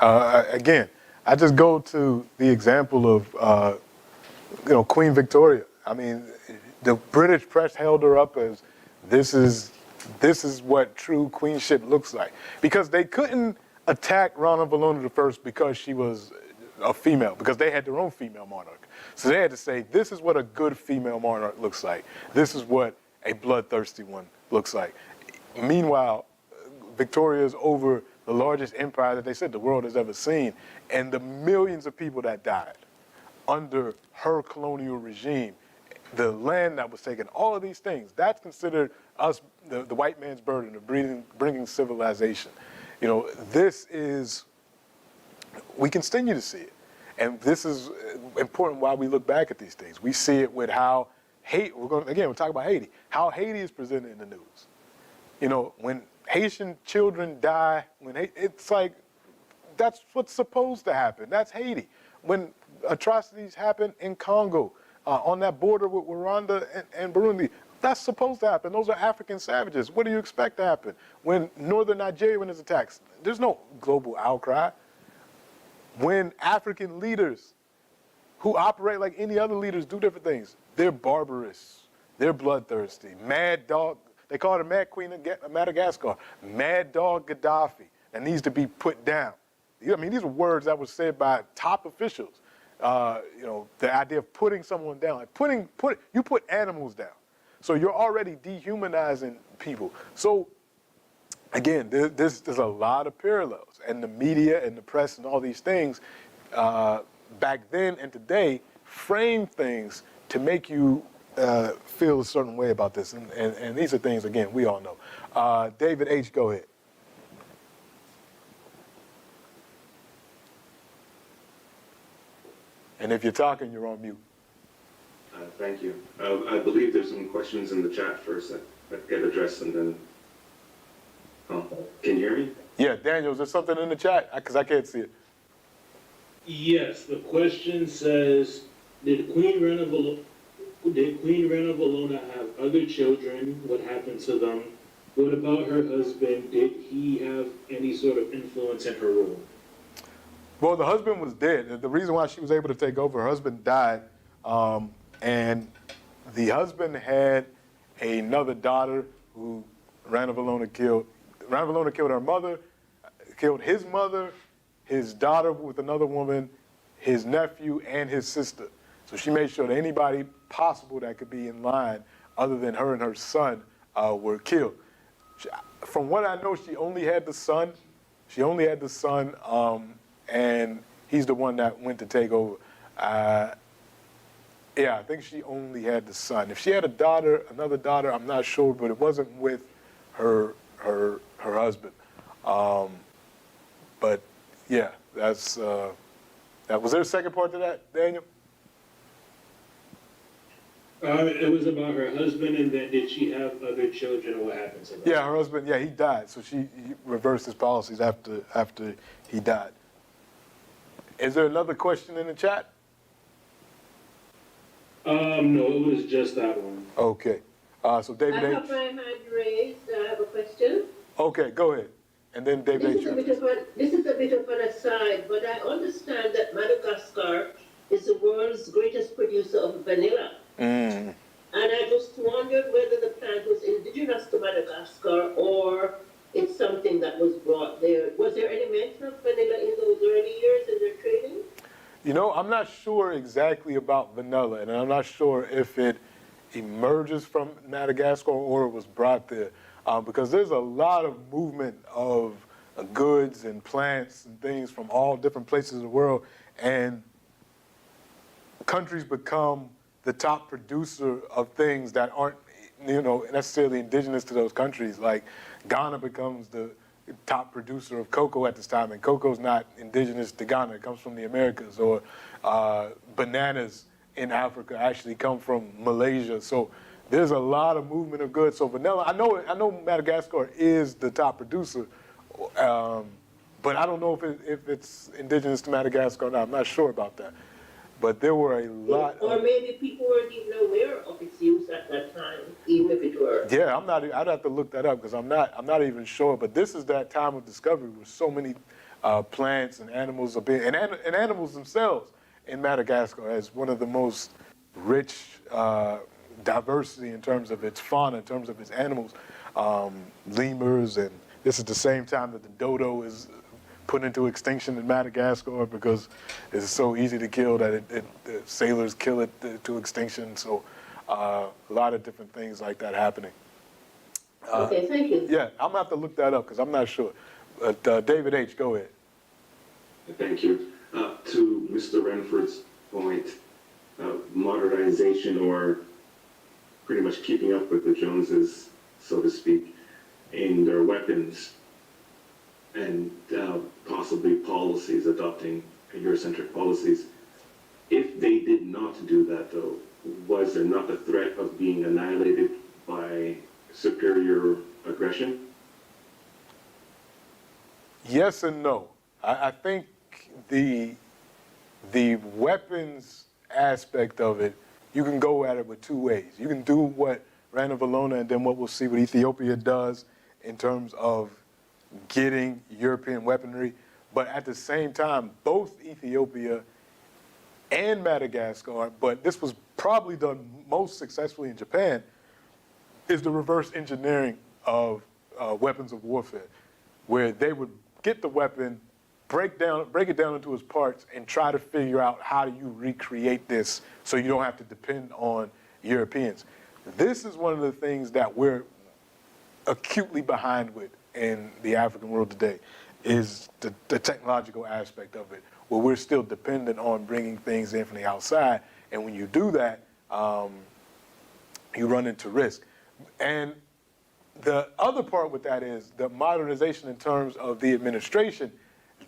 Again, I just go to the example of, Queen Victoria. I mean, the British press held her up as this is what true queenship looks like, because they couldn't attack Rana Belova I because she was a female, because they had their own female monarch. So they had to say, this is what a good female monarch looks like. This is what a bloodthirsty one looks like. Meanwhile, Victoria's over the largest empire that they said the world has ever seen, and the millions of people that died under her colonial regime, the land that was taken, all of these things, that's considered us, the white man's burden of bringing civilization. This is, we continue to see it. And this is important why we look back at these things. We see it with how we'll talk about Haiti, how Haiti is presented in the news. When Haitian children die, it's like, that's what's supposed to happen. That's Haiti. When atrocities happen in Congo, on that border with Rwanda and Burundi, that's supposed to happen. Those are African savages. What do you expect to happen? When northern Nigeria is attacked, there's no global outcry. When African leaders who operate like any other leaders do different things, they're barbarous, they're bloodthirsty, mad dog. They call her Mad Queen of Madagascar, Mad Dog Gaddafi, that needs to be put down. I mean, these are words that were said by top officials. The idea of putting someone down, like you put animals down. So you're already dehumanizing people. So again, there's a lot of parallels, and the media and the press and all these things back then and today frame things to make you feel a certain way about this. And these are things, again, we all know. David H., go ahead. And if you're talking, you're on mute. Thank you. I believe there's some questions in the chat first that get addressed, and then, can you hear me? Yeah, Daniel, is there something in the chat? Because I can't see it. Yes, the question says, did Queen Rana Bolona have other children? What happened to them? What about her husband? Did he have any sort of influence in her rule? Well, the husband was dead. The reason why she was able to take over, her husband died, and the husband had another daughter who Rana Belova killed. Rana Belova killed her mother, killed his mother, his daughter with another woman, his nephew, and his sister. So she made sure that anybody possible that could be in line other than her and her son were killed. From what I know, she only had the son. And he's the one that went to take over. Yeah, I think she only had the son. If she had another daughter, I'm not sure, but it wasn't with her husband. But yeah, that's that. Was there a second part to that, Daniel? It was about her husband, and then did she have other children, or what happened to them? Yeah, her husband, yeah, he died. So he reversed his policies after he died. Is there another question in the chat? No, it was just that one. Okay. So David I H. have my hand raised. I have a question. Okay, go ahead. And then David H. This is a bit of an aside, but I understand that Madagascar is the world's greatest producer of vanilla. Mm. And I just wondered whether the plant was indigenous to Madagascar or it's something that was brought there. Was there any mention of vanilla in those early years in their trading? You know, I'm not sure exactly about vanilla, and I'm not sure if it emerges from Madagascar or it was brought there, because there's a lot of movement of goods and plants and things from all different places of the world, and countries become the top producer of things that aren't, necessarily indigenous to those countries. Like Ghana becomes the top producer of cocoa at this time, and cocoa's not indigenous to Ghana. It comes from the Americas. Or bananas in Africa actually come from Malaysia. So there's a lot of movement of goods. So vanilla, I know Madagascar is the top producer, but I don't know if it's indigenous to Madagascar or not. I'm not sure about that. But there were a lot or maybe people weren't even aware of its use at that time, even if it were. Yeah, I'd have to look that up because I'm not even sure. But this is that time of discovery where so many plants and animals are being, and animals themselves in Madagascar has one of the most rich diversity in terms of its fauna, in terms of its animals, lemurs, and this is the same time that the dodo is put into extinction in Madagascar because it's so easy to kill that the sailors kill it to extinction. So a lot of different things like that happening. Okay, thank you. Yeah, I'm gonna have to look that up because I'm not sure. But David H., go ahead. Thank you. To Mr. Renford's point, modernization or pretty much keeping up with the Joneses, so to speak, in their weapons and possibly policies, adopting Eurocentric policies. If they did not do that, though, was there not the threat of being annihilated by superior aggression? Yes and no. I think the weapons aspect of it, you can go at it with two ways. You can do what Rana Valona and then what we'll see what Ethiopia does in terms of getting European weaponry, but at the same time, both Ethiopia and Madagascar, but this was probably done most successfully in Japan, is the reverse engineering of weapons of warfare, where they would get the weapon, break it down into its parts, and try to figure out how do you recreate this so you don't have to depend on Europeans. This is one of the things that we're acutely behind with in the African world today, is the technological aspect of it, where we're still dependent on bringing things in from the outside. And when you do that, you run into risk. And the other part with that is the modernization in terms of the administration.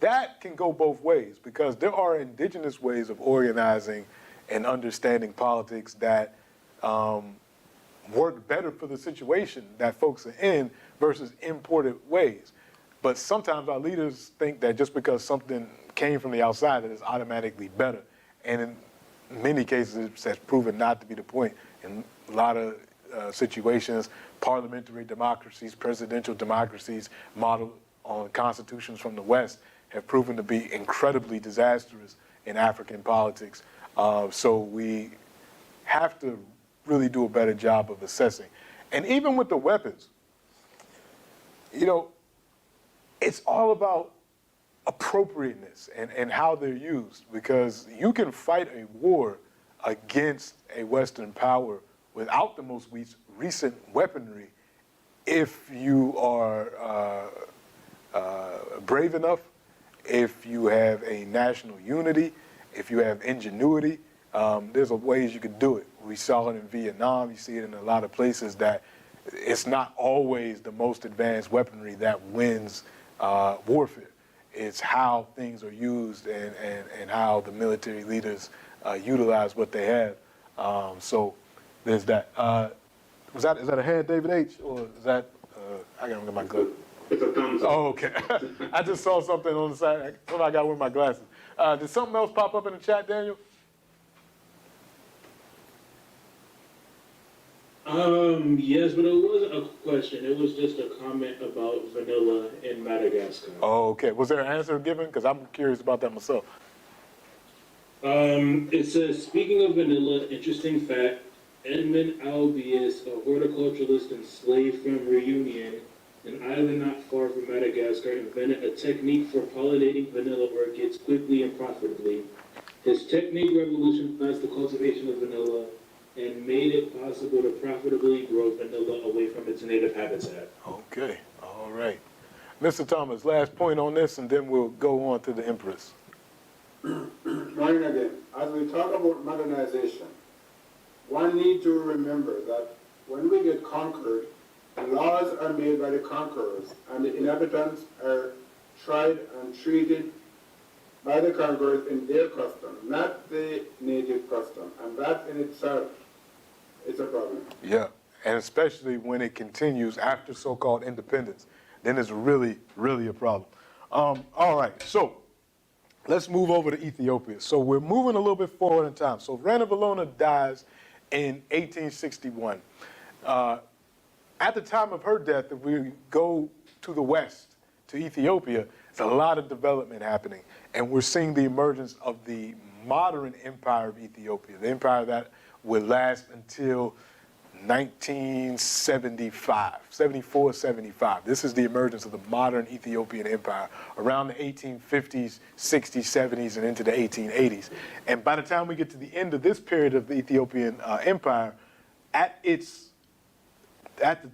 That can go both ways because there are indigenous ways of organizing and understanding politics that work better for the situation that folks are in versus imported ways. But sometimes our leaders think that just because something came from the outside that it's automatically better. And in many cases, it has proven not to be the point. In a lot of situations, parliamentary democracies, presidential democracies modeled on constitutions from the West have proven to be incredibly disastrous in African politics. So we have to really do a better job of assessing. And even with the weapons, it's all about appropriateness and how they're used, because you can fight a war against a Western power without the most recent weaponry if you are brave enough, if you have a national unity, if you have ingenuity. There's ways you could do it. We saw it in Vietnam. You see it in a lot of places that it's not always the most advanced weaponry that wins warfare. It's how things are used and how the military leaders utilize what they have. So there's that. Is that a hand, David H, or is that? I gotta look at my glasses. It's a thumbs up. Oh, okay. I just saw something on the side. I got with my glasses. Did something else pop up in the chat, Daniel? Yes, but it wasn't a question. It was just a comment about vanilla in Madagascar. Oh, okay. Was there an answer given? Because I'm curious about that myself. It says, speaking of vanilla, interesting fact, Edmund Albius, a horticulturalist and slave from Reunion, an island not far from Madagascar, invented a technique for pollinating vanilla orchids quickly and profitably. His technique revolutionized the cultivation of vanilla and made it possible to profitably grow vanilla away from its native habitat. Okay. All right. Mr. Thomas, last point on this, and then we'll go on to the Empress. Morning again. As we talk about modernization, one need to remember that when we get conquered, the laws are made by the conquerors, and the inhabitants are tried and treated by the conquerors in their custom, not the native custom. And that in itself is a problem. Yeah, and especially when it continues after so-called independence, then it's really, really a problem. All right, so let's move over to Ethiopia. So we're moving a little bit forward in time. So Rana Valona dies in 1861. At the time of her death, if we go to the west, to Ethiopia, there's a lot of development happening. And we're seeing the emergence of the modern empire of Ethiopia, the empire that would last until 1975, 74, 75. This is the emergence of the modern Ethiopian empire around the 1850s, 60s, 70s, and into the 1880s. And by the time we get to the end of this period of the Ethiopian empire, at the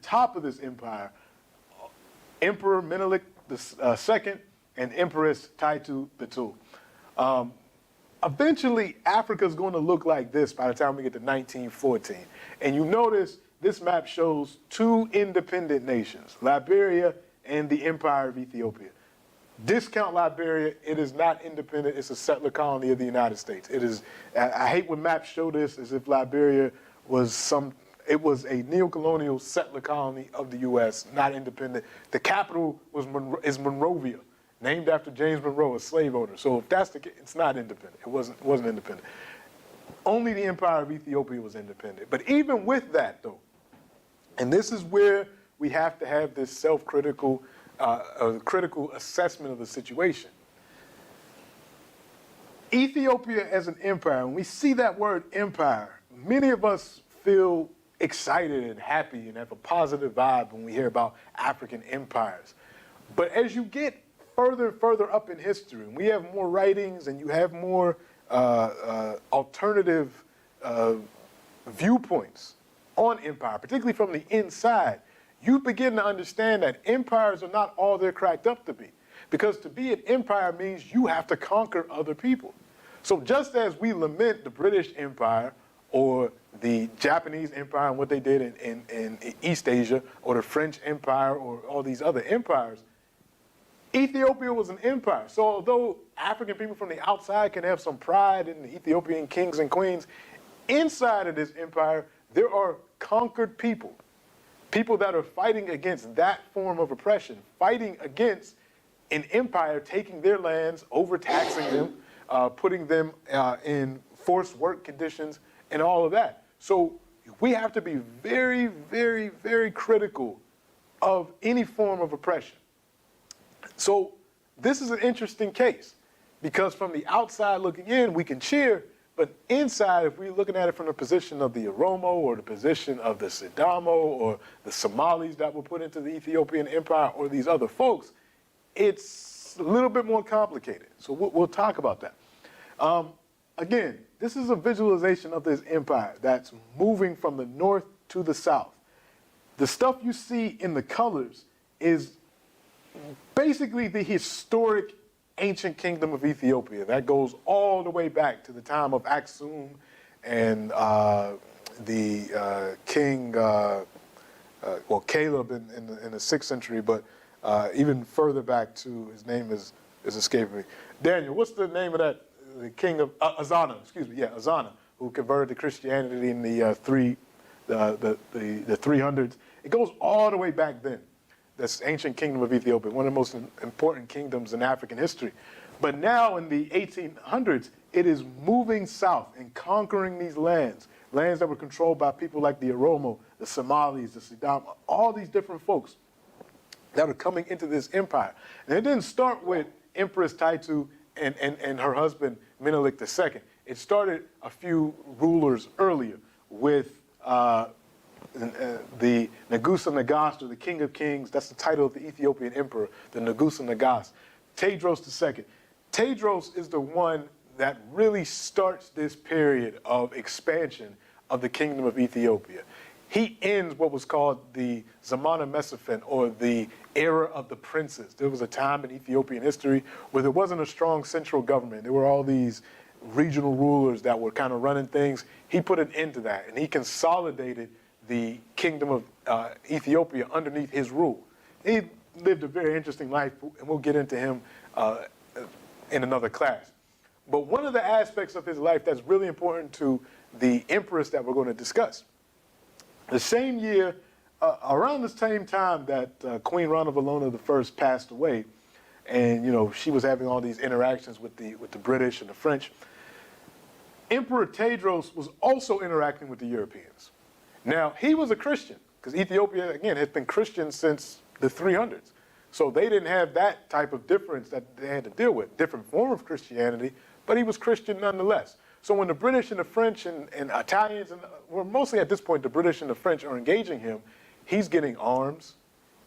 top of this empire, Emperor Menelik II and Empress Taitu II. Eventually, Africa is going to look like this by the time we get to 1914. And you notice this map shows two independent nations, Liberia and the Empire of Ethiopia. Discount Liberia, it is not independent, it's a settler colony of the United States. It is, I hate when maps show this as if Liberia was it was a neocolonial settler colony of the U.S., not independent. The capital is Monrovia, named after James Monroe, a slave owner. So if that's the case, it's not independent. It wasn't independent. Only the Empire of Ethiopia was independent. But even with that, though, and this is where we have to have this self-critical, critical assessment of the situation. Ethiopia as an empire, when we see that word empire, many of us feel excited and happy and have a positive vibe when we hear about African empires. But as you get further and further up in history, and we have more writings and you have more alternative viewpoints on empire, particularly from the inside, you begin to understand that empires are not all they're cracked up to be. Because to be an empire means you have to conquer other people. So just as we lament the British Empire or the Japanese Empire and what they did in East Asia, or the French Empire, or all these other empires, Ethiopia was an empire. So although African people from the outside can have some pride in the Ethiopian kings and queens, inside of this empire, there are conquered people. People that are fighting against that form of oppression, fighting against an empire taking their lands, overtaxing them, putting them in forced work conditions, and all of that. So we have to be very, very, very critical of any form of oppression. So this is an interesting case because from the outside looking in, we can cheer, but inside, if we're looking at it from the position of the Oromo or the position of the Sidamo or the Somalis that were put into the Ethiopian empire or these other folks, it's a little bit more complicated. So we'll talk about that. Again, this is a visualization of this empire that's moving from the north to the south. The stuff you see in the colors is basically the historic ancient kingdom of Ethiopia. That goes all the way back to the time of Aksum and the king, Caleb in the 6th century, but even further back to, his name is escaping me. Daniel, what's the name of that? The king of Azana, Azana, who converted to Christianity in the the 300s. It goes all the way back then. This ancient kingdom of Ethiopia, one of the most important kingdoms in African history. But now in the 1800s, it is moving south and conquering these lands that were controlled by people like the Oromo, the Somalis, the Sidama, all these different folks that were coming into this empire. And it didn't start with Empress Taitu and her husband, Menelik II. It started a few rulers earlier with the Negusa Nagast, or the King of Kings. That's the title of the Ethiopian emperor, the Negusa Nagast. Tewodros II. Tewodros is the one that really starts this period of expansion of the kingdom of Ethiopia. He ends what was called the Zamana Mesophen, or the era of the princes. There was a time in Ethiopian history where there wasn't a strong central government. There were all these regional rulers that were kind of running things. He put an end to that, and he consolidated the kingdom of Ethiopia underneath his rule. He lived a very interesting life, and we'll get into him in another class. But one of the aspects of his life that's really important to the empress that we're going to discuss, the same year, around the same time that Queen Ranavalona I passed away, and she was having all these interactions with the British and the French, Emperor Tewodros was also interacting with the Europeans. Now, he was a Christian, because Ethiopia, again, has been Christian since the 300s. So they didn't have that type of difference that they had to deal with, different form of Christianity, but he was Christian nonetheless. So when the British and the French and Italians, and well, mostly at this point the British and the French are engaging him, he's getting arms,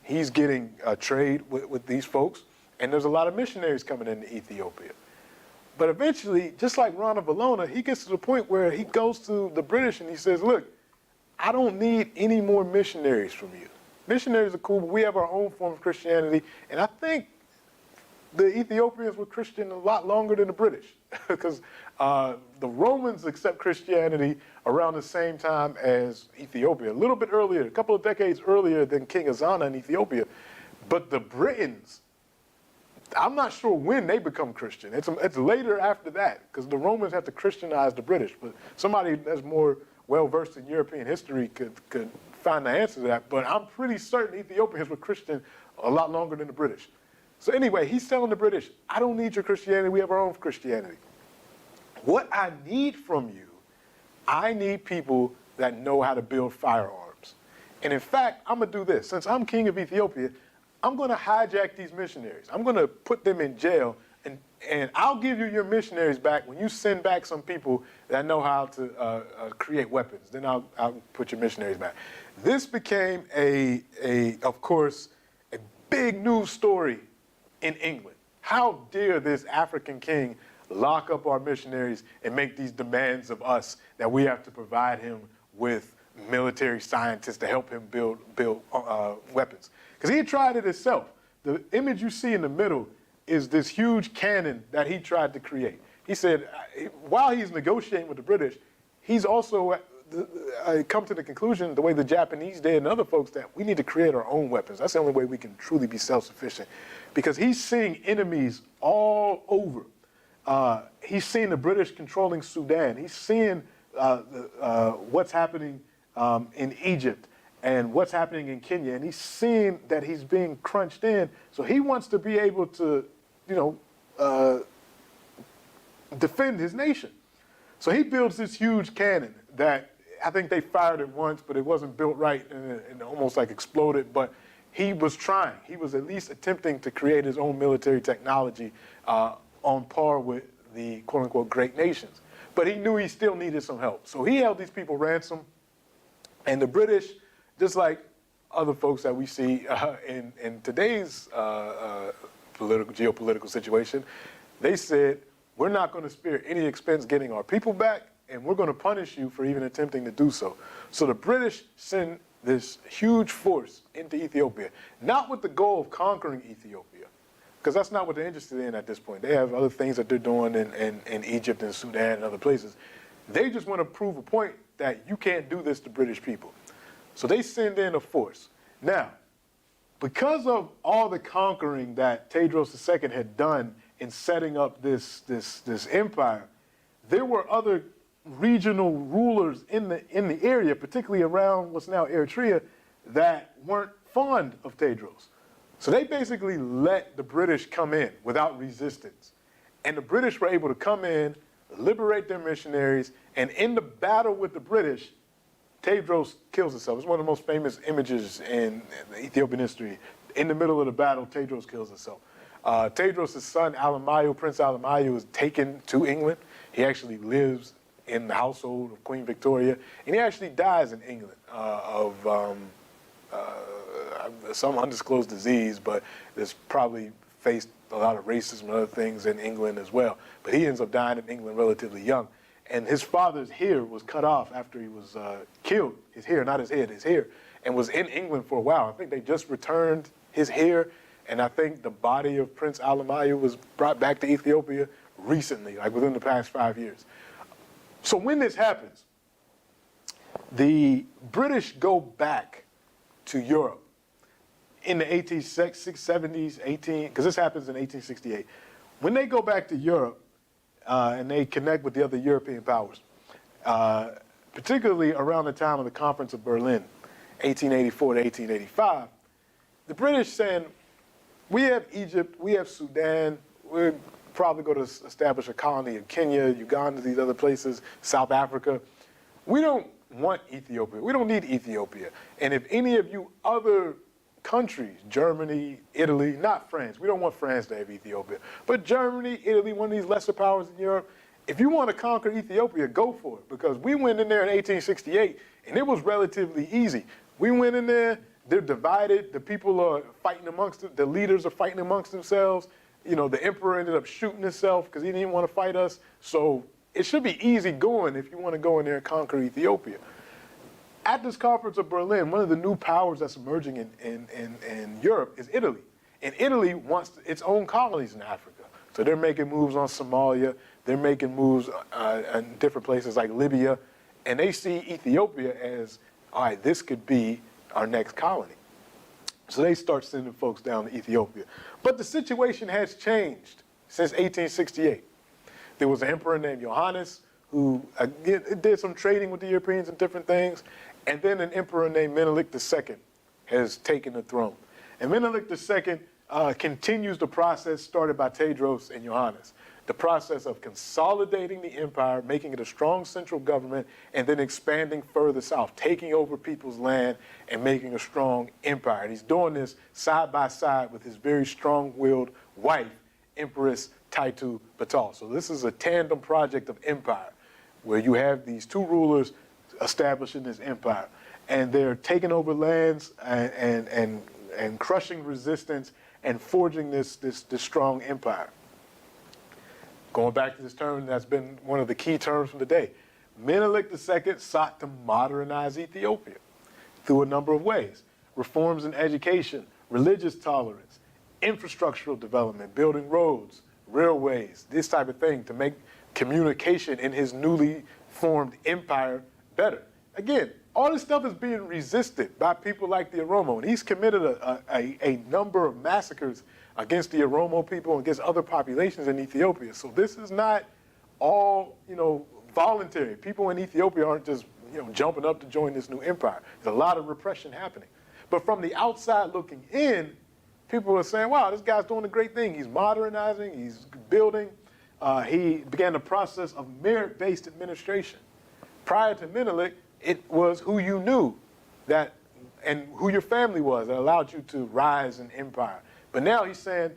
he's getting trade with these folks, and there's a lot of missionaries coming into Ethiopia. But eventually, just like Ranavalona, he gets to the point where he goes to the British and he says, look, I don't need any more missionaries from you. Missionaries are cool, but we have our own form of Christianity, and I think the Ethiopians were Christian a lot longer than the British, because the Romans accept Christianity around the same time as Ethiopia, a little bit earlier, a couple of decades earlier than King Azana in Ethiopia. But the Britons, I'm not sure when they become Christian. It's later after that, because the Romans have to Christianize the British. But somebody that's more well-versed in European history could find the answer to that. But I'm pretty certain Ethiopians were Christian a lot longer than the British. So anyway, he's telling the British, I don't need your Christianity, we have our own Christianity. What I need from you, I need people that know how to build firearms. And in fact, I'm going to do this. Since I'm king of Ethiopia, I'm going to hijack these missionaries. I'm going to put them in jail, and I'll give you your missionaries back when you send back some people that know how to create weapons. Then I'll put your missionaries back. This became of course, a big news story in England. How dare this African king lock up our missionaries and make these demands of us that we have to provide him with military scientists to help him build weapons. Because he tried it himself. The image you see in the middle is this huge cannon that he tried to create. He said, while he's negotiating with the British, he's also come to the conclusion, the way the Japanese did and other folks, that we need to create our own weapons. That's the only way we can truly be self-sufficient. Because he's seeing enemies all over. He's seeing the British controlling Sudan. He's seeing what's happening in Egypt and what's happening in Kenya. And he's seeing that he's being crunched in. So he wants to be able to, defend his nation. So he builds this huge cannon that I think they fired it once, but it wasn't built right and almost like exploded. But he was trying. He was at least attempting to create his own military technology on par with the quote-unquote great nations. But he knew he still needed some help. So he held these people ransom. And the British, just like other folks that we see in today's geopolitical situation, they said, we're not going to spare any expense getting our people back, and we're going to punish you for even attempting to do so. So the British send this huge force into Ethiopia, not with the goal of conquering Ethiopia, because that's not what they're interested in at this point. They have other things that they're doing in Egypt and Sudan and other places. They just want to prove a point that you can't do this to British people. So they send in a force. Now, because of all the conquering that Tewodros II had done in setting up this empire, there were other regional rulers in the area, particularly around what's now Eritrea, that weren't fond of Tedros. So they basically let the British come in without resistance. And the British were able to come in, liberate their missionaries, and in the battle with the British, Tedros kills himself. It's one of the most famous images in Ethiopian history. In the middle of the battle, Tedros kills himself. Tedros' son, Alamayo, Prince Alamayo, is taken to England. He actually lives in the household of Queen Victoria, and he actually dies in England of some undisclosed disease, but there's probably faced a lot of racism and other things in England as well. But he ends up dying in England relatively young. And his father's hair was cut off after he was killed. His hair, not his head, his hair, and was in England for a while. I think they just returned his hair, and I think the body of Prince Alamayo was brought back to Ethiopia recently, like within the past 5 years. So when this happens, the British go back to Europe in the 1870s, because this happens in 1868. When they go back to Europe and they connect with the other European powers, particularly around the time of the Conference of Berlin, 1884 to 1885, the British saying, we have Egypt, we have Sudan, we're probably going to establish a colony in Kenya, Uganda, these other places, South Africa. We don't want Ethiopia. We don't need Ethiopia. And if any of you other countries, Germany, Italy, not France, we don't want France to have Ethiopia, but Germany, Italy, one of these lesser powers in Europe, if you want to conquer Ethiopia, go for it, because we went in there in 1868 and it was relatively easy. We went in there, they're divided, the people are fighting amongst them, the leaders are fighting amongst themselves. You know, the emperor ended up shooting himself because he didn't want to fight us. So it should be easy going if you want to go in there and conquer Ethiopia. At this Conference of Berlin, one of the new powers that's emerging in Europe is Italy. And Italy wants its own colonies in Africa. So they're making moves on Somalia. They're making moves in different places like Libya. And they see Ethiopia as, all right, this could be our next colony. So they start sending folks down to Ethiopia. But the situation has changed since 1868. There was an emperor named Johannes who did some trading with the Europeans and different things. And then an emperor named Menelik II has taken the throne. And Menelik II continues the process started by Tedros and Johannes. The process of consolidating the empire, making it a strong central government, and then expanding further south, taking over people's land and making a strong empire. And he's doing this side by side with his very strong-willed wife, Empress Taitu Batal. So this is a tandem project of empire, where you have these two rulers establishing this empire. And they're taking over lands and crushing resistance and forging this strong empire. Going back to this term that's been one of the key terms from the day, Menelik II sought to modernize Ethiopia through a number of ways. Reforms in education, religious tolerance, infrastructural development, building roads, railways, this type of thing to make communication in his newly formed empire better. Again, all this stuff is being resisted by people like the Oromo, and he's committed a number of massacres against the Oromo people and against other populations in Ethiopia. So this is not all, voluntary. People in Ethiopia aren't just, jumping up to join this new empire. There's a lot of repression happening. But from the outside looking in, people are saying, wow, this guy's doing a great thing. He's modernizing, he's building. He began the process of merit-based administration. Prior to Menelik, it was who you knew and who your family was that allowed you to rise in empire. But now he's saying,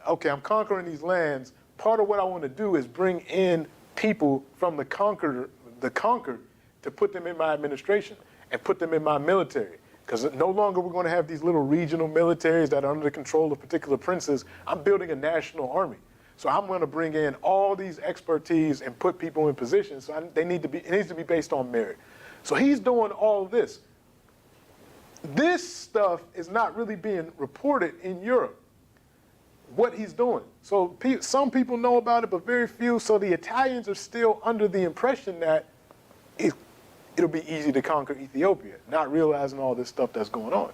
okay, I'm conquering these lands. Part of what I want to do is bring in people from the conquered to put them in my administration and put them in my military. Because no longer we're going to have these little regional militaries that are under the control of particular princes. I'm building a national army. So I'm going to bring in all these expertise and put people in positions. So it needs to be based on merit. So he's doing all this. This stuff is not really being reported in Europe, what he's doing. So some people know about it, but very few. So the Italians are still under the impression that it'll be easy to conquer Ethiopia, not realizing all this stuff that's going on.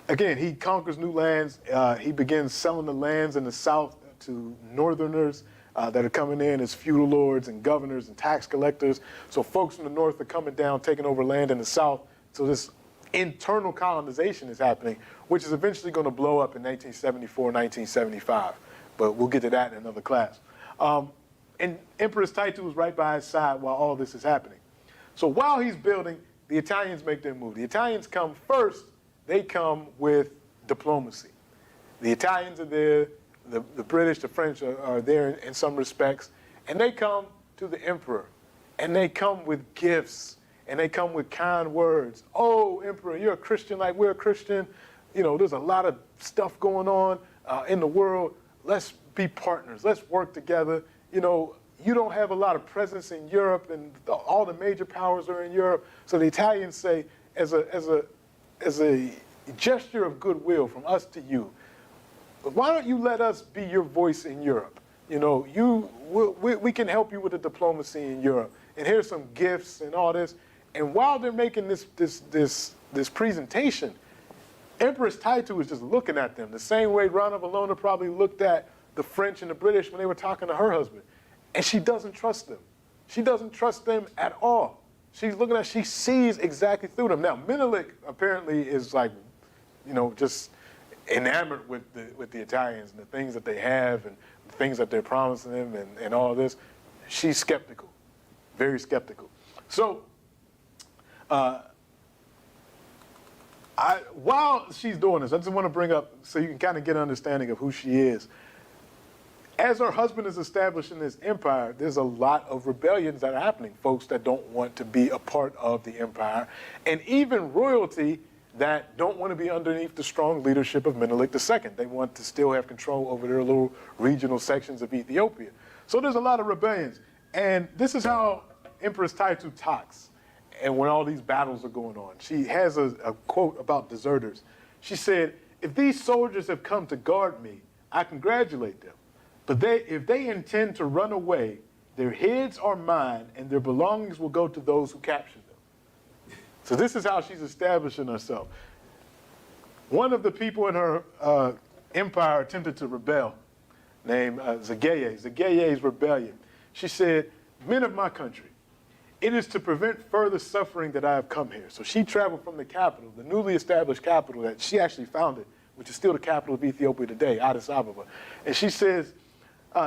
Again, he conquers new lands. He begins selling the lands in the south to northerners. that are coming in as feudal lords and governors and tax collectors. So folks from the north are coming down, taking over land in the south. So this internal colonization is happening, which is eventually going to blow up in 1974, 1975. But we'll get to that in another class. And Empress Taitu was right by his side while all this is happening. So while he's building, the Italians make their move. The Italians come first. They come with diplomacy. The Italians are there. The British, the French are there in some respects. And they come to the emperor. And they come with gifts. And they come with kind words. Oh, emperor, you're a Christian like we're a Christian. You know, there's a lot of stuff going on in the world. Let's be partners. Let's work together. You know, you don't have a lot of presence in Europe, and all the major powers are in Europe. So the Italians say, as a gesture of goodwill from us to you, why don't you let us be your voice in Europe? You know, we can help you with the diplomacy in Europe. And here's some gifts and all this. And while they're making this presentation, Empress Taitu is just looking at them the same way Rana Valona probably looked at the French and the British when they were talking to her husband. And she doesn't trust them. She doesn't trust them at all. She's looking she sees exactly through them. Now, Menelik apparently is like, you know, just enamored with the Italians and the things that they have and the things that they're promising them and all of this. She's skeptical, very skeptical. So, while she's doing this, I just want to bring up so you can kind of get an understanding of who she is. As her husband is establishing this empire, there's a lot of rebellions that are happening, folks that don't want to be a part of the empire, and even royalty that don't want to be underneath the strong leadership of Menelik II. They want to still have control over their little regional sections of Ethiopia. So there's a lot of rebellions. And this is how Empress Taitu talks, and when all these battles are going on. She has a quote about deserters. She said, "If these soldiers have come to guard me, I congratulate them. But if they intend to run away, their heads are mine, and their belongings will go to those who captured them." So this is how she's establishing herself. One of the people in her empire attempted to rebel, named Zagaye. Zagaye's rebellion. She said, "Men of my country, it is to prevent further suffering that I have come here." So she traveled from the capital, the newly established capital that she actually founded, which is still the capital of Ethiopia today, Addis Ababa. And she says,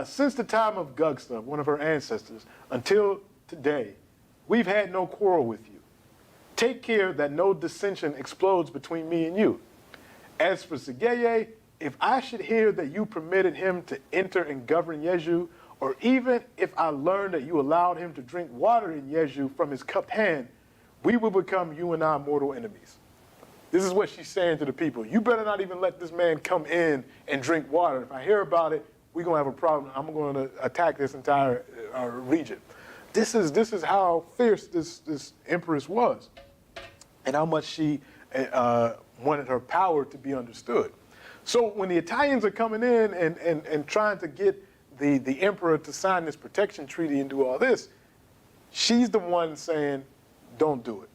since the time of Gugsta, one of her ancestors, until today, we've had no quarrel with you. Take care that no dissension explodes between me and you. As for Zagaye, if I should hear that you permitted him to enter and govern Yeju, or even if I learn that you allowed him to drink water in Yeju from his cupped hand, we will become you and I mortal enemies. This is what she's saying to the people. You better not even let this man come in and drink water. If I hear about it, we're going to have a problem. I'm going to attack this entire region. This is how fierce this empress was and how much she wanted her power to be understood. So when the Italians are coming in and trying to get the emperor to sign this protection treaty and do all this, she's the one saying, don't do it.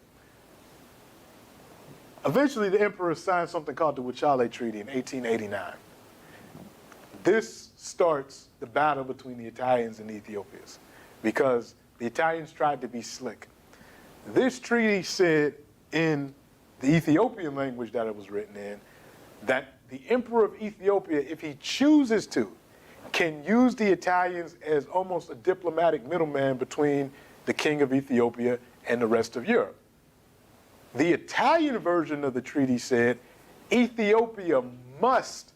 Eventually, the emperor signed something called the Wuchale Treaty in 1889. This starts the battle between the Italians and the Ethiopians because the Italians tried to be slick. This treaty said in the Ethiopian language that it was written in that the emperor of Ethiopia, if he chooses to, can use the Italians as almost a diplomatic middleman between the king of Ethiopia and the rest of Europe. The Italian version of the treaty said Ethiopia must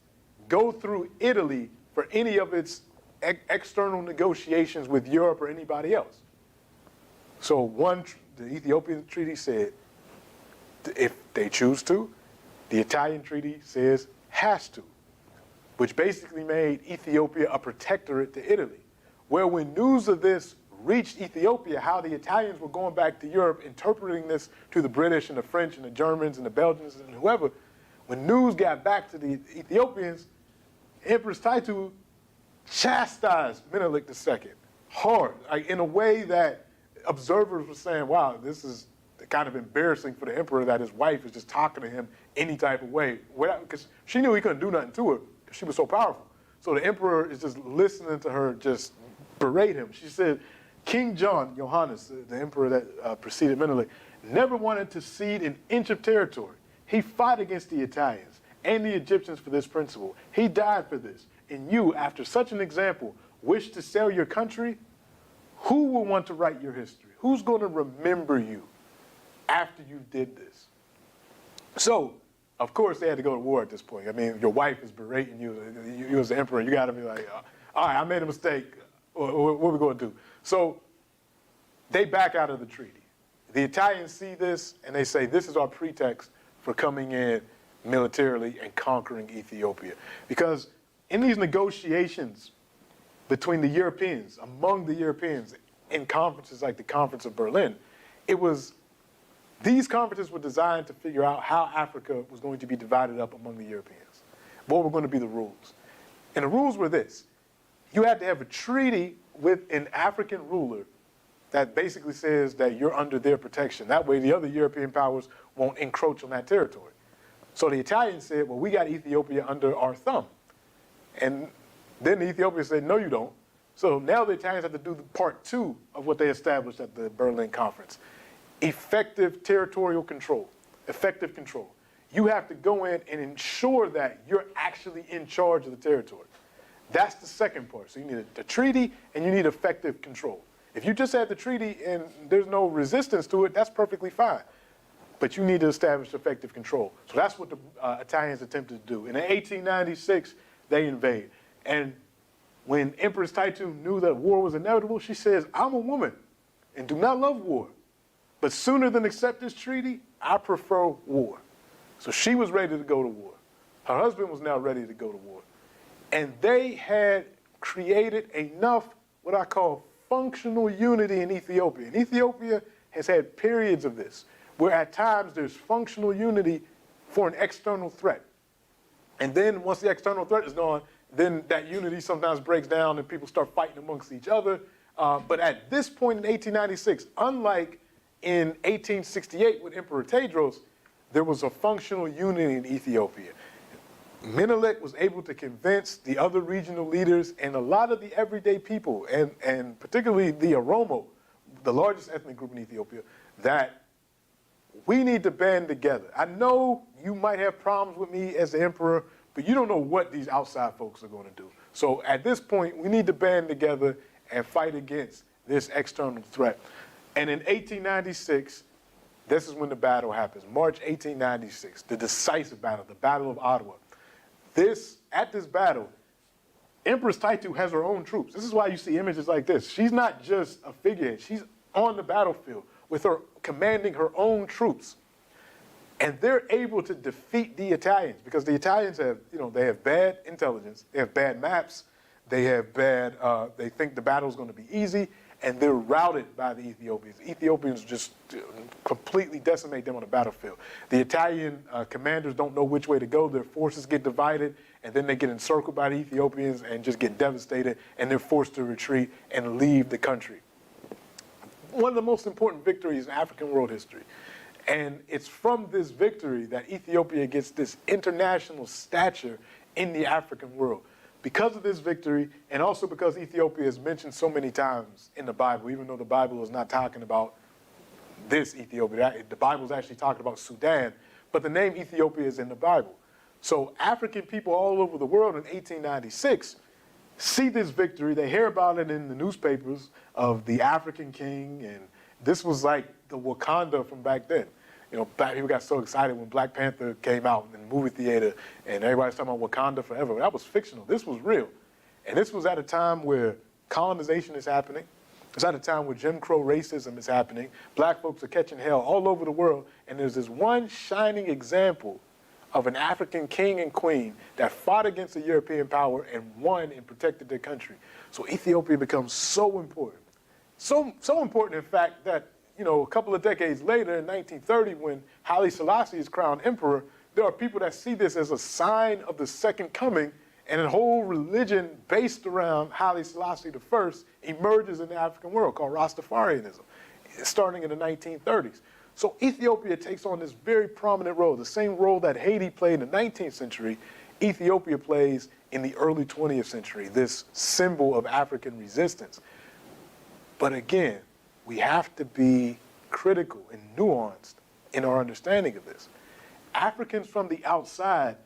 go through Italy for any of its external negotiations with Europe or anybody else. So the Ethiopian treaty said if they choose to, the Italian treaty says has to, which basically made Ethiopia a protectorate to Italy. Where when news of this reached Ethiopia, how the Italians were going back to Europe, interpreting this to the British and the French and the Germans and the Belgians and whoever, when news got back to the Ethiopians, Empress Taitu chastised Menelik II hard, in a way that observers were saying, wow, this is kind of embarrassing for the emperor that his wife is just talking to him any type of way, because she knew he couldn't do nothing to her because she was so powerful. So the emperor is just listening to her just berate him. She said, King John, Johannes, the emperor that preceded Menelik, never wanted to cede an inch of territory. He fought against the Italians and the Egyptians for this principle. He died for this. And you, after such an example, wish to sell your country? Who will want to write your history? Who's going to remember you after you did this? So, of course, they had to go to war at this point. I mean, your wife is berating you. You as the emperor, you got to be like, all right, I made a mistake. What are we going to do? So they back out of the treaty. The Italians see this, and they say, this is our pretext for coming in militarily and conquering Ethiopia. Because in these negotiations between the Europeans, among the Europeans, in conferences like the Conference of Berlin, these conferences were designed to figure out how Africa was going to be divided up among the Europeans. What were going to be the rules? And the rules were this. You had to have a treaty with an African ruler that basically says that you're under their protection. That way the other European powers won't encroach on that territory. So the Italians said, well, we got Ethiopia under our thumb. And then the Ethiopians said, no, you don't. So now the Italians have to do the part two of what they established at the Berlin Conference. Effective territorial control, effective control. You have to go in and ensure that you're actually in charge of the territory. That's the second part. So you need a treaty and you need effective control. If you just have the treaty and there's no resistance to it, that's perfectly fine. But you need to establish effective control. So that's what the Italians attempted to do. And in 1896, they invade. And when Empress Taitu knew that war was inevitable, she says, I'm a woman and do not love war. But sooner than accept this treaty, I prefer war. So she was ready to go to war. Her husband was now ready to go to war. And they had created enough, what I call functional unity in Ethiopia. And Ethiopia has had periods of this, where at times there's functional unity for an external threat. And then once the external threat is gone, then that unity sometimes breaks down and people start fighting amongst each other. But at this point in 1896, unlike in 1868 with Emperor Tewodros, there was a functional unity in Ethiopia. Menelik was able to convince the other regional leaders and a lot of the everyday people, and particularly the Oromo, the largest ethnic group in Ethiopia, that we need to band together. I know you might have problems with me as the emperor, but you don't know what these outside folks are going to do. So at this point, we need to band together and fight against this external threat. And in 1896, this is when the battle happens, March 1896, the decisive battle, the Battle of Ottawa. At this battle, Empress Taitu has her own troops. This is why you see images like this. She's not just a figurehead. She's on the battlefield with her commanding her own troops. And they're able to defeat the Italians because the Italians have, they have bad intelligence. They have bad maps. They have they think the battle's going to be easy. And they're routed by the Ethiopians. The Ethiopians just completely decimate them on the battlefield. The Italian commanders don't know which way to go. Their forces get divided, and then they get encircled by the Ethiopians and just get devastated, and they're forced to retreat and leave the country. One of the most important victories in African world history. And it's from this victory that Ethiopia gets this international stature in the African world. Because of this victory, and also because Ethiopia is mentioned so many times in the Bible, even though the Bible is not talking about this Ethiopia. The Bible is actually talking about Sudan, but the name Ethiopia is in the Bible. So African people all over the world in 1896 see this victory. They hear about it in the newspapers of the African king, and this was like the Wakanda from back then. People got so excited when Black Panther came out in the movie theater and everybody's talking about Wakanda forever. That was fictional. This was real. And this was at a time where colonization is happening. It's at a time where Jim Crow racism is happening. Black folks are catching hell all over the world. And there's this one shining example of an African king and queen that fought against a European power and won and protected their country. So Ethiopia becomes so important. So important, in fact, that a couple of decades later, in 1930, when Haile Selassie is crowned emperor, there are people that see this as a sign of the second coming, and a whole religion based around Haile Selassie I emerges in the African world called Rastafarianism, starting in the 1930s. So Ethiopia takes on this very prominent role, the same role that Haiti played in the 19th century Ethiopia plays in the early 20th century, this symbol of African resistance. But again, we have to be critical and nuanced in our understanding of this. Africans from the outside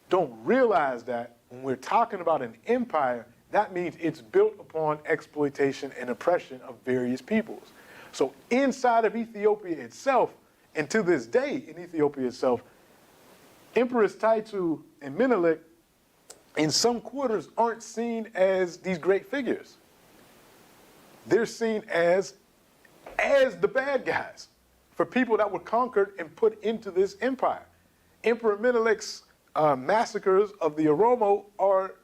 don't realize that when we're talking about an empire, that means it's built upon exploitation and oppression of various peoples. So inside of Ethiopia itself, and to this day in Ethiopia itself, Emperors Taitu and Menelik in some quarters aren't seen as these great figures. They're seen as the bad guys for people that were conquered and put into this empire. Emperor Menelik's massacres of the Oromo are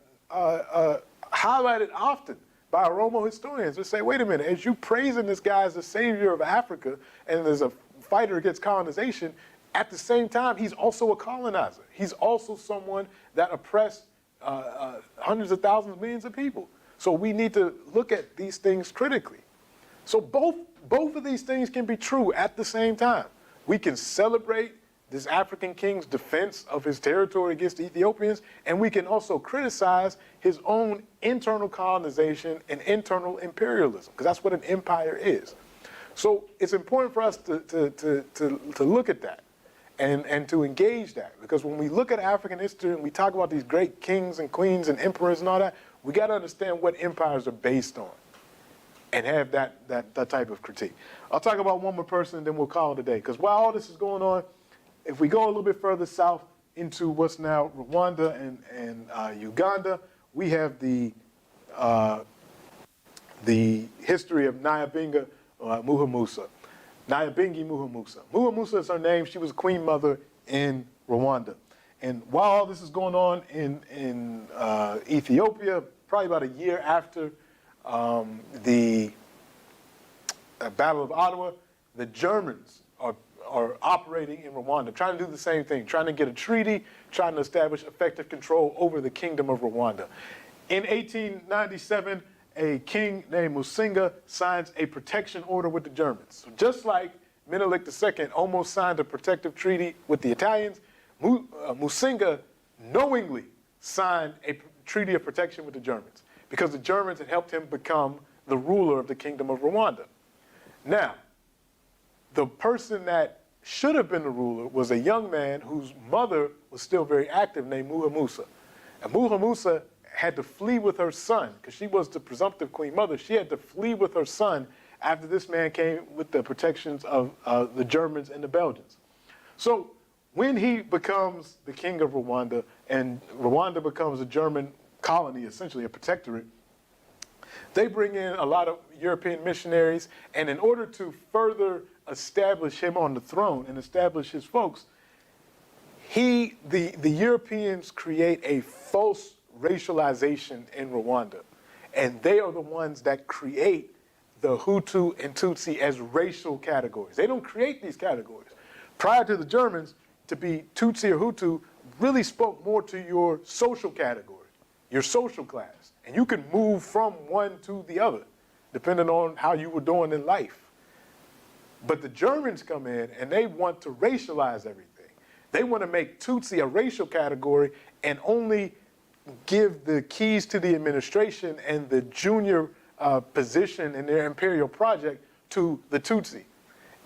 highlighted often by Oromo historians who say, wait a minute, as you praising this guy as the savior of Africa and as a fighter against colonization, at the same time, he's also a colonizer. He's also someone that oppressed hundreds of thousands, millions of people. So we need to look at these things critically. So both of these things can be true at the same time. We can celebrate this African king's defense of his territory against the Ethiopians, and we can also criticize his own internal colonization and internal imperialism, because that's what an empire is. So it's important for us to look at that and to engage that, because when we look at African history and we talk about these great kings and queens and emperors and all that, we got to understand what empires are based on and have that type of critique. I'll talk about one more person and then we'll call it a day, because while all this is going on, if we go a little bit further south into what's now Rwanda and Uganda, we have the history of Nyabingi Muhamusa. Nyabingi Muhamusa. Muhamusa is her name. She was a queen mother in Rwanda. And while all this is going on in Ethiopia, probably about a year after the Battle of Ottawa, the Germans are operating in Rwanda, trying to do the same thing, trying to get a treaty, trying to establish effective control over the Kingdom of Rwanda. In 1897, a king named Musinga signs a protection order with the Germans. So just like Menelik II almost signed a protective treaty with the Italians, Musinga knowingly signed a treaty of protection with the Germans because the Germans had helped him become the ruler of the Kingdom of Rwanda. Now, the person that should have been the ruler was a young man whose mother was still very active named Muhamusa. And Muhamusa had to flee with her son, because she was the presumptive queen mother. She had to flee with her son after this man came with the protections of the Germans and the Belgians. So when he becomes the king of Rwanda and Rwanda becomes a German colony, essentially a protectorate, they bring in a lot of European missionaries, and in order to further establish him on the throne and establish his folks, the Europeans create a false racialization in Rwanda. And they are the ones that create the Hutu and Tutsi as racial categories. They don't create these categories. Prior to the Germans, to be Tutsi or Hutu really spoke more to your social category, your social class. And you can move from one to the other, depending on how you were doing in life. But the Germans come in and they want to racialize everything. They want to make Tutsi a racial category and only give the keys to the administration and the junior position in their imperial project to the Tutsi.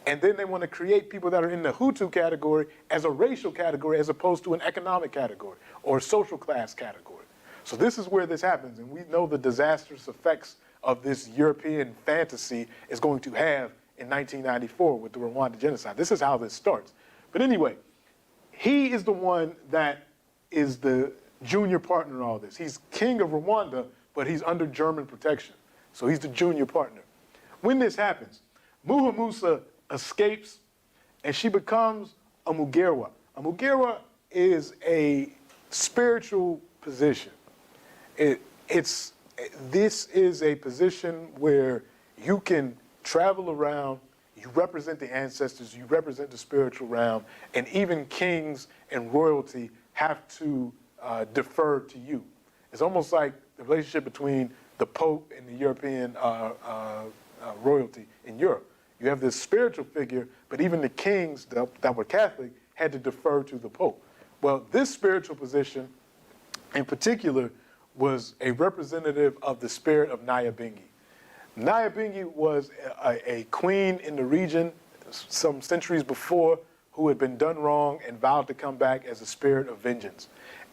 And then they want to create people that are in the Hutu category as a racial category as opposed to an economic category or a social class category. So this is where this happens, and we know the disastrous effects of this European fantasy is going to have in 1994 with the Rwanda genocide. This is how this starts. But anyway, he is the one that is the junior partner in all this. He's king of Rwanda, but he's under German protection. So he's the junior partner. When this happens, Muhamusa escapes, and she becomes a Mugerwa. A Mugerwa is a spiritual position. This is a position where you can travel around, you represent the ancestors, you represent the spiritual realm, and even kings and royalty have to defer to you. It's almost like the relationship between the Pope and the European royalty in Europe. You have this spiritual figure, but even the kings that were Catholic had to defer to the Pope. Well, this spiritual position in particular, was a representative of the spirit of Nyabingi. Nyabingi was a queen in the region some centuries before who had been done wrong and vowed to come back as a spirit of vengeance.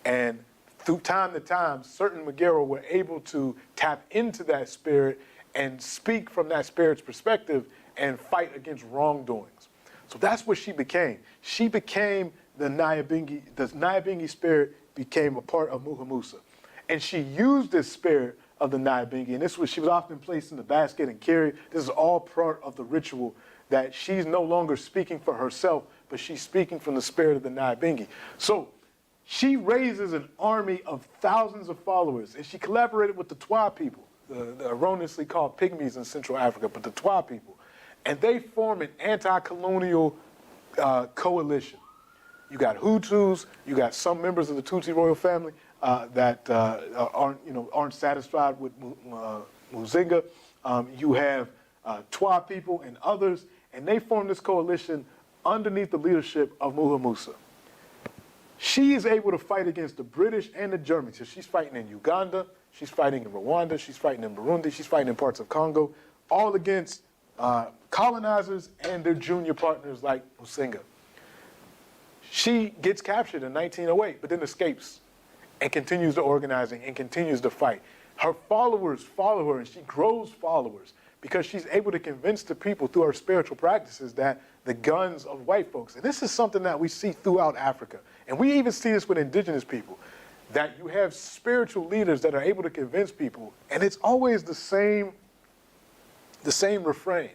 And through time to time, certain Magero were able to tap into that spirit and speak from that spirit's perspective and fight against wrongdoings. So that's what she became. She became the Nyabingi spirit became a part of Muhamusa. And she used this spirit of the Nyabingi, and she was often placed in the basket and carried. This is all part of the ritual that she's no longer speaking for herself, but she's speaking from the spirit of the Nyabingi. So she raises an army of thousands of followers, and she collaborated with the Twa people, the erroneously called Pygmies in Central Africa, but the Twa people. And they form an anti-colonial coalition. You got Hutus, you got some members of the Tutsi royal family that aren't satisfied with Muzinga. You have Twa people and others, and they form this coalition underneath the leadership of Muhamusa. She is able to fight against the British and the Germans. So she's fighting in Uganda, she's fighting in Rwanda, she's fighting in Burundi, she's fighting in parts of Congo, all against colonizers and their junior partners like Muzinga. She gets captured in 1908, but then escapes and continues the organizing and continues to fight. Her followers follow her, and she grows followers because she's able to convince the people through her spiritual practices that the guns of white folks, and this is something that we see throughout Africa, and we even see this with indigenous people, that you have spiritual leaders that are able to convince people, and it's always the same refrain,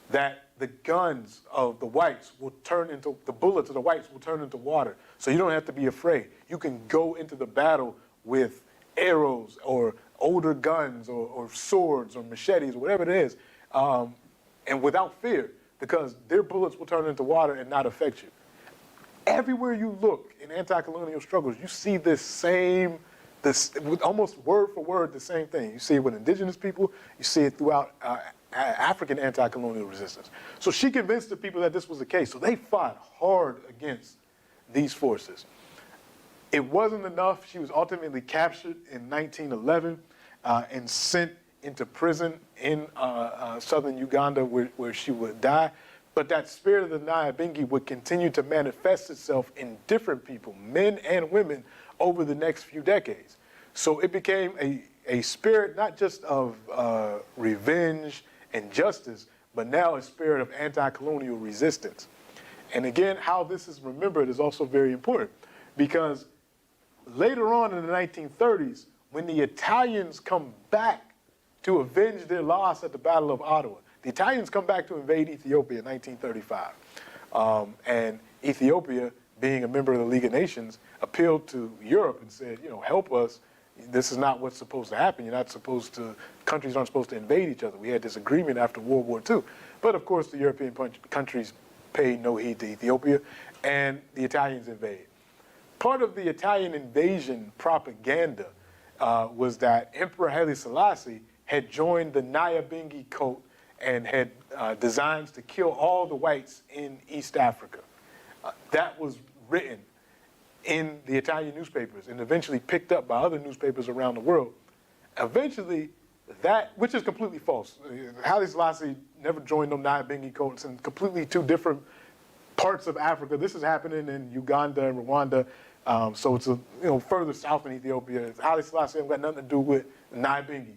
that the guns of the whites will turn into, the bullets of the whites will turn into water. So you don't have to be afraid. You can go into the battle with arrows or older guns or swords or machetes or whatever it is, and without fear, because their bullets will turn into water and not affect you. Everywhere you look in anti-colonial struggles, you see this almost word for word the same thing. You see it with indigenous people, you see it throughout African anti-colonial resistance. So she convinced the people that this was the case. So they fought hard against these forces. It wasn't enough. She was ultimately captured in 1911 and sent into prison in southern Uganda where she would die. But that spirit of the Nyabingi would continue to manifest itself in different people, men and women, over the next few decades. So it became a spirit not just of revenge and justice, but now a spirit of anti-colonial resistance. And again, how this is remembered is also very important, because later on in the 1930s, when the Italians come back to avenge their loss at the Battle of Ottawa, the Italians come back to invade Ethiopia in 1935. And Ethiopia, being a member of the League of Nations, appealed to Europe and said, help us. This is not what's supposed to happen. Countries aren't supposed to invade each other. We had this agreement after World War II. But of course, the European countries paid no heed to Ethiopia, and the Italians invade. Part of the Italian invasion propaganda was that Emperor Haile Selassie had joined the Nyabingi cult and had designs to kill all the whites in East Africa. That was written in the Italian newspapers and eventually picked up by other newspapers around the world. Eventually, which is completely false. Haile Selassie never joined no Nyabingi cults in completely two different parts of Africa. This is happening in Uganda and Rwanda, so it's further south in Ethiopia. Haile Selassie hasn't got nothing to do with Nyabingi.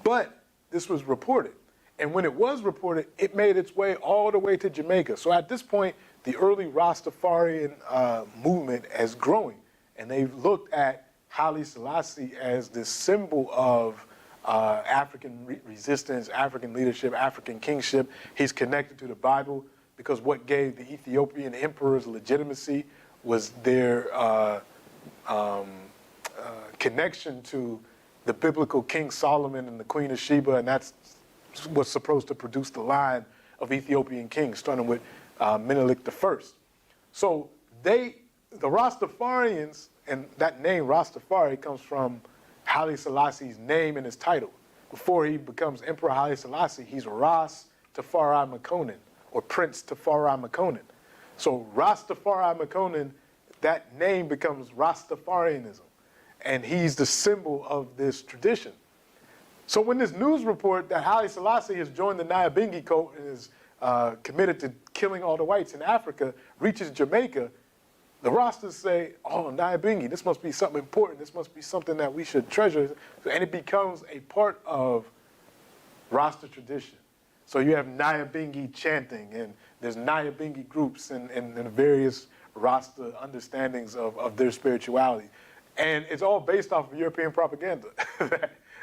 But this was reported. And when it was reported, it made its way all the way to Jamaica. So at this point, the early Rastafarian movement is growing. And they've looked at Haile Selassie as this symbol of African resistance, African leadership, African kingship. He's connected to the Bible because what gave the Ethiopian emperors legitimacy was their connection to the biblical King Solomon and the Queen of Sheba, and that's what's supposed to produce the line of Ethiopian kings, starting with Menelik I. So the Rastafarians, and that name Rastafari comes from Haile Selassie's name and his title. Before he becomes Emperor Haile Selassie, he's Ras Tafari Makonnen, or Prince Tafari Makonnen. So Rastafari Makonnen, that name becomes Rastafarianism. And he's the symbol of this tradition. So when this news report that Haile Selassie has joined the Nyabingi cult and is committed to killing all the whites in Africa reaches Jamaica, the Rastas say, oh, Nyabingi, this must be something important. This must be something that we should treasure. And it becomes a part of Rasta tradition. So you have Nyabingi chanting, and there's Nyabingi groups and various Rasta understandings of their spirituality. And it's all based off of European propaganda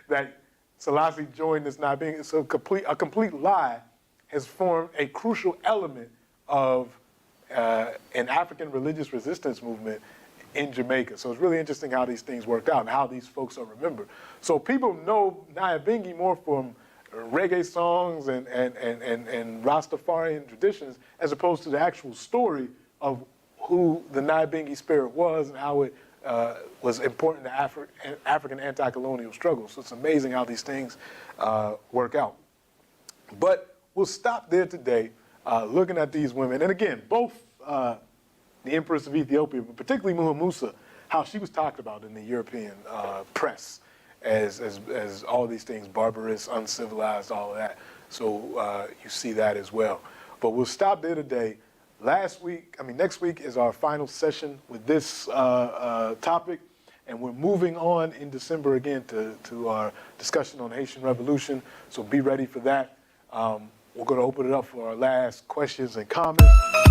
that Selassie joined this Nyabingi. So a complete lie has formed a crucial element of an African religious resistance movement in Jamaica. So it's really interesting how these things worked out and how these folks are remembered. So people know Nyabingi more from reggae songs and Rastafarian traditions as opposed to the actual story of who the Nyabingi spirit was and how it was important to African anti-colonial struggle. So it's amazing how these things work out. But we'll stop there today, looking at these women. And again, both the Empress of Ethiopia, but particularly Muhammad, how she was talked about in the European press as all these things, barbarous, uncivilized, all of that. So you see that as well. But we'll stop there today. Next week is our final session with this topic, and we're moving on in December again to our discussion on the Haitian Revolution, so be ready for that. We're going to open it up for our last questions and comments.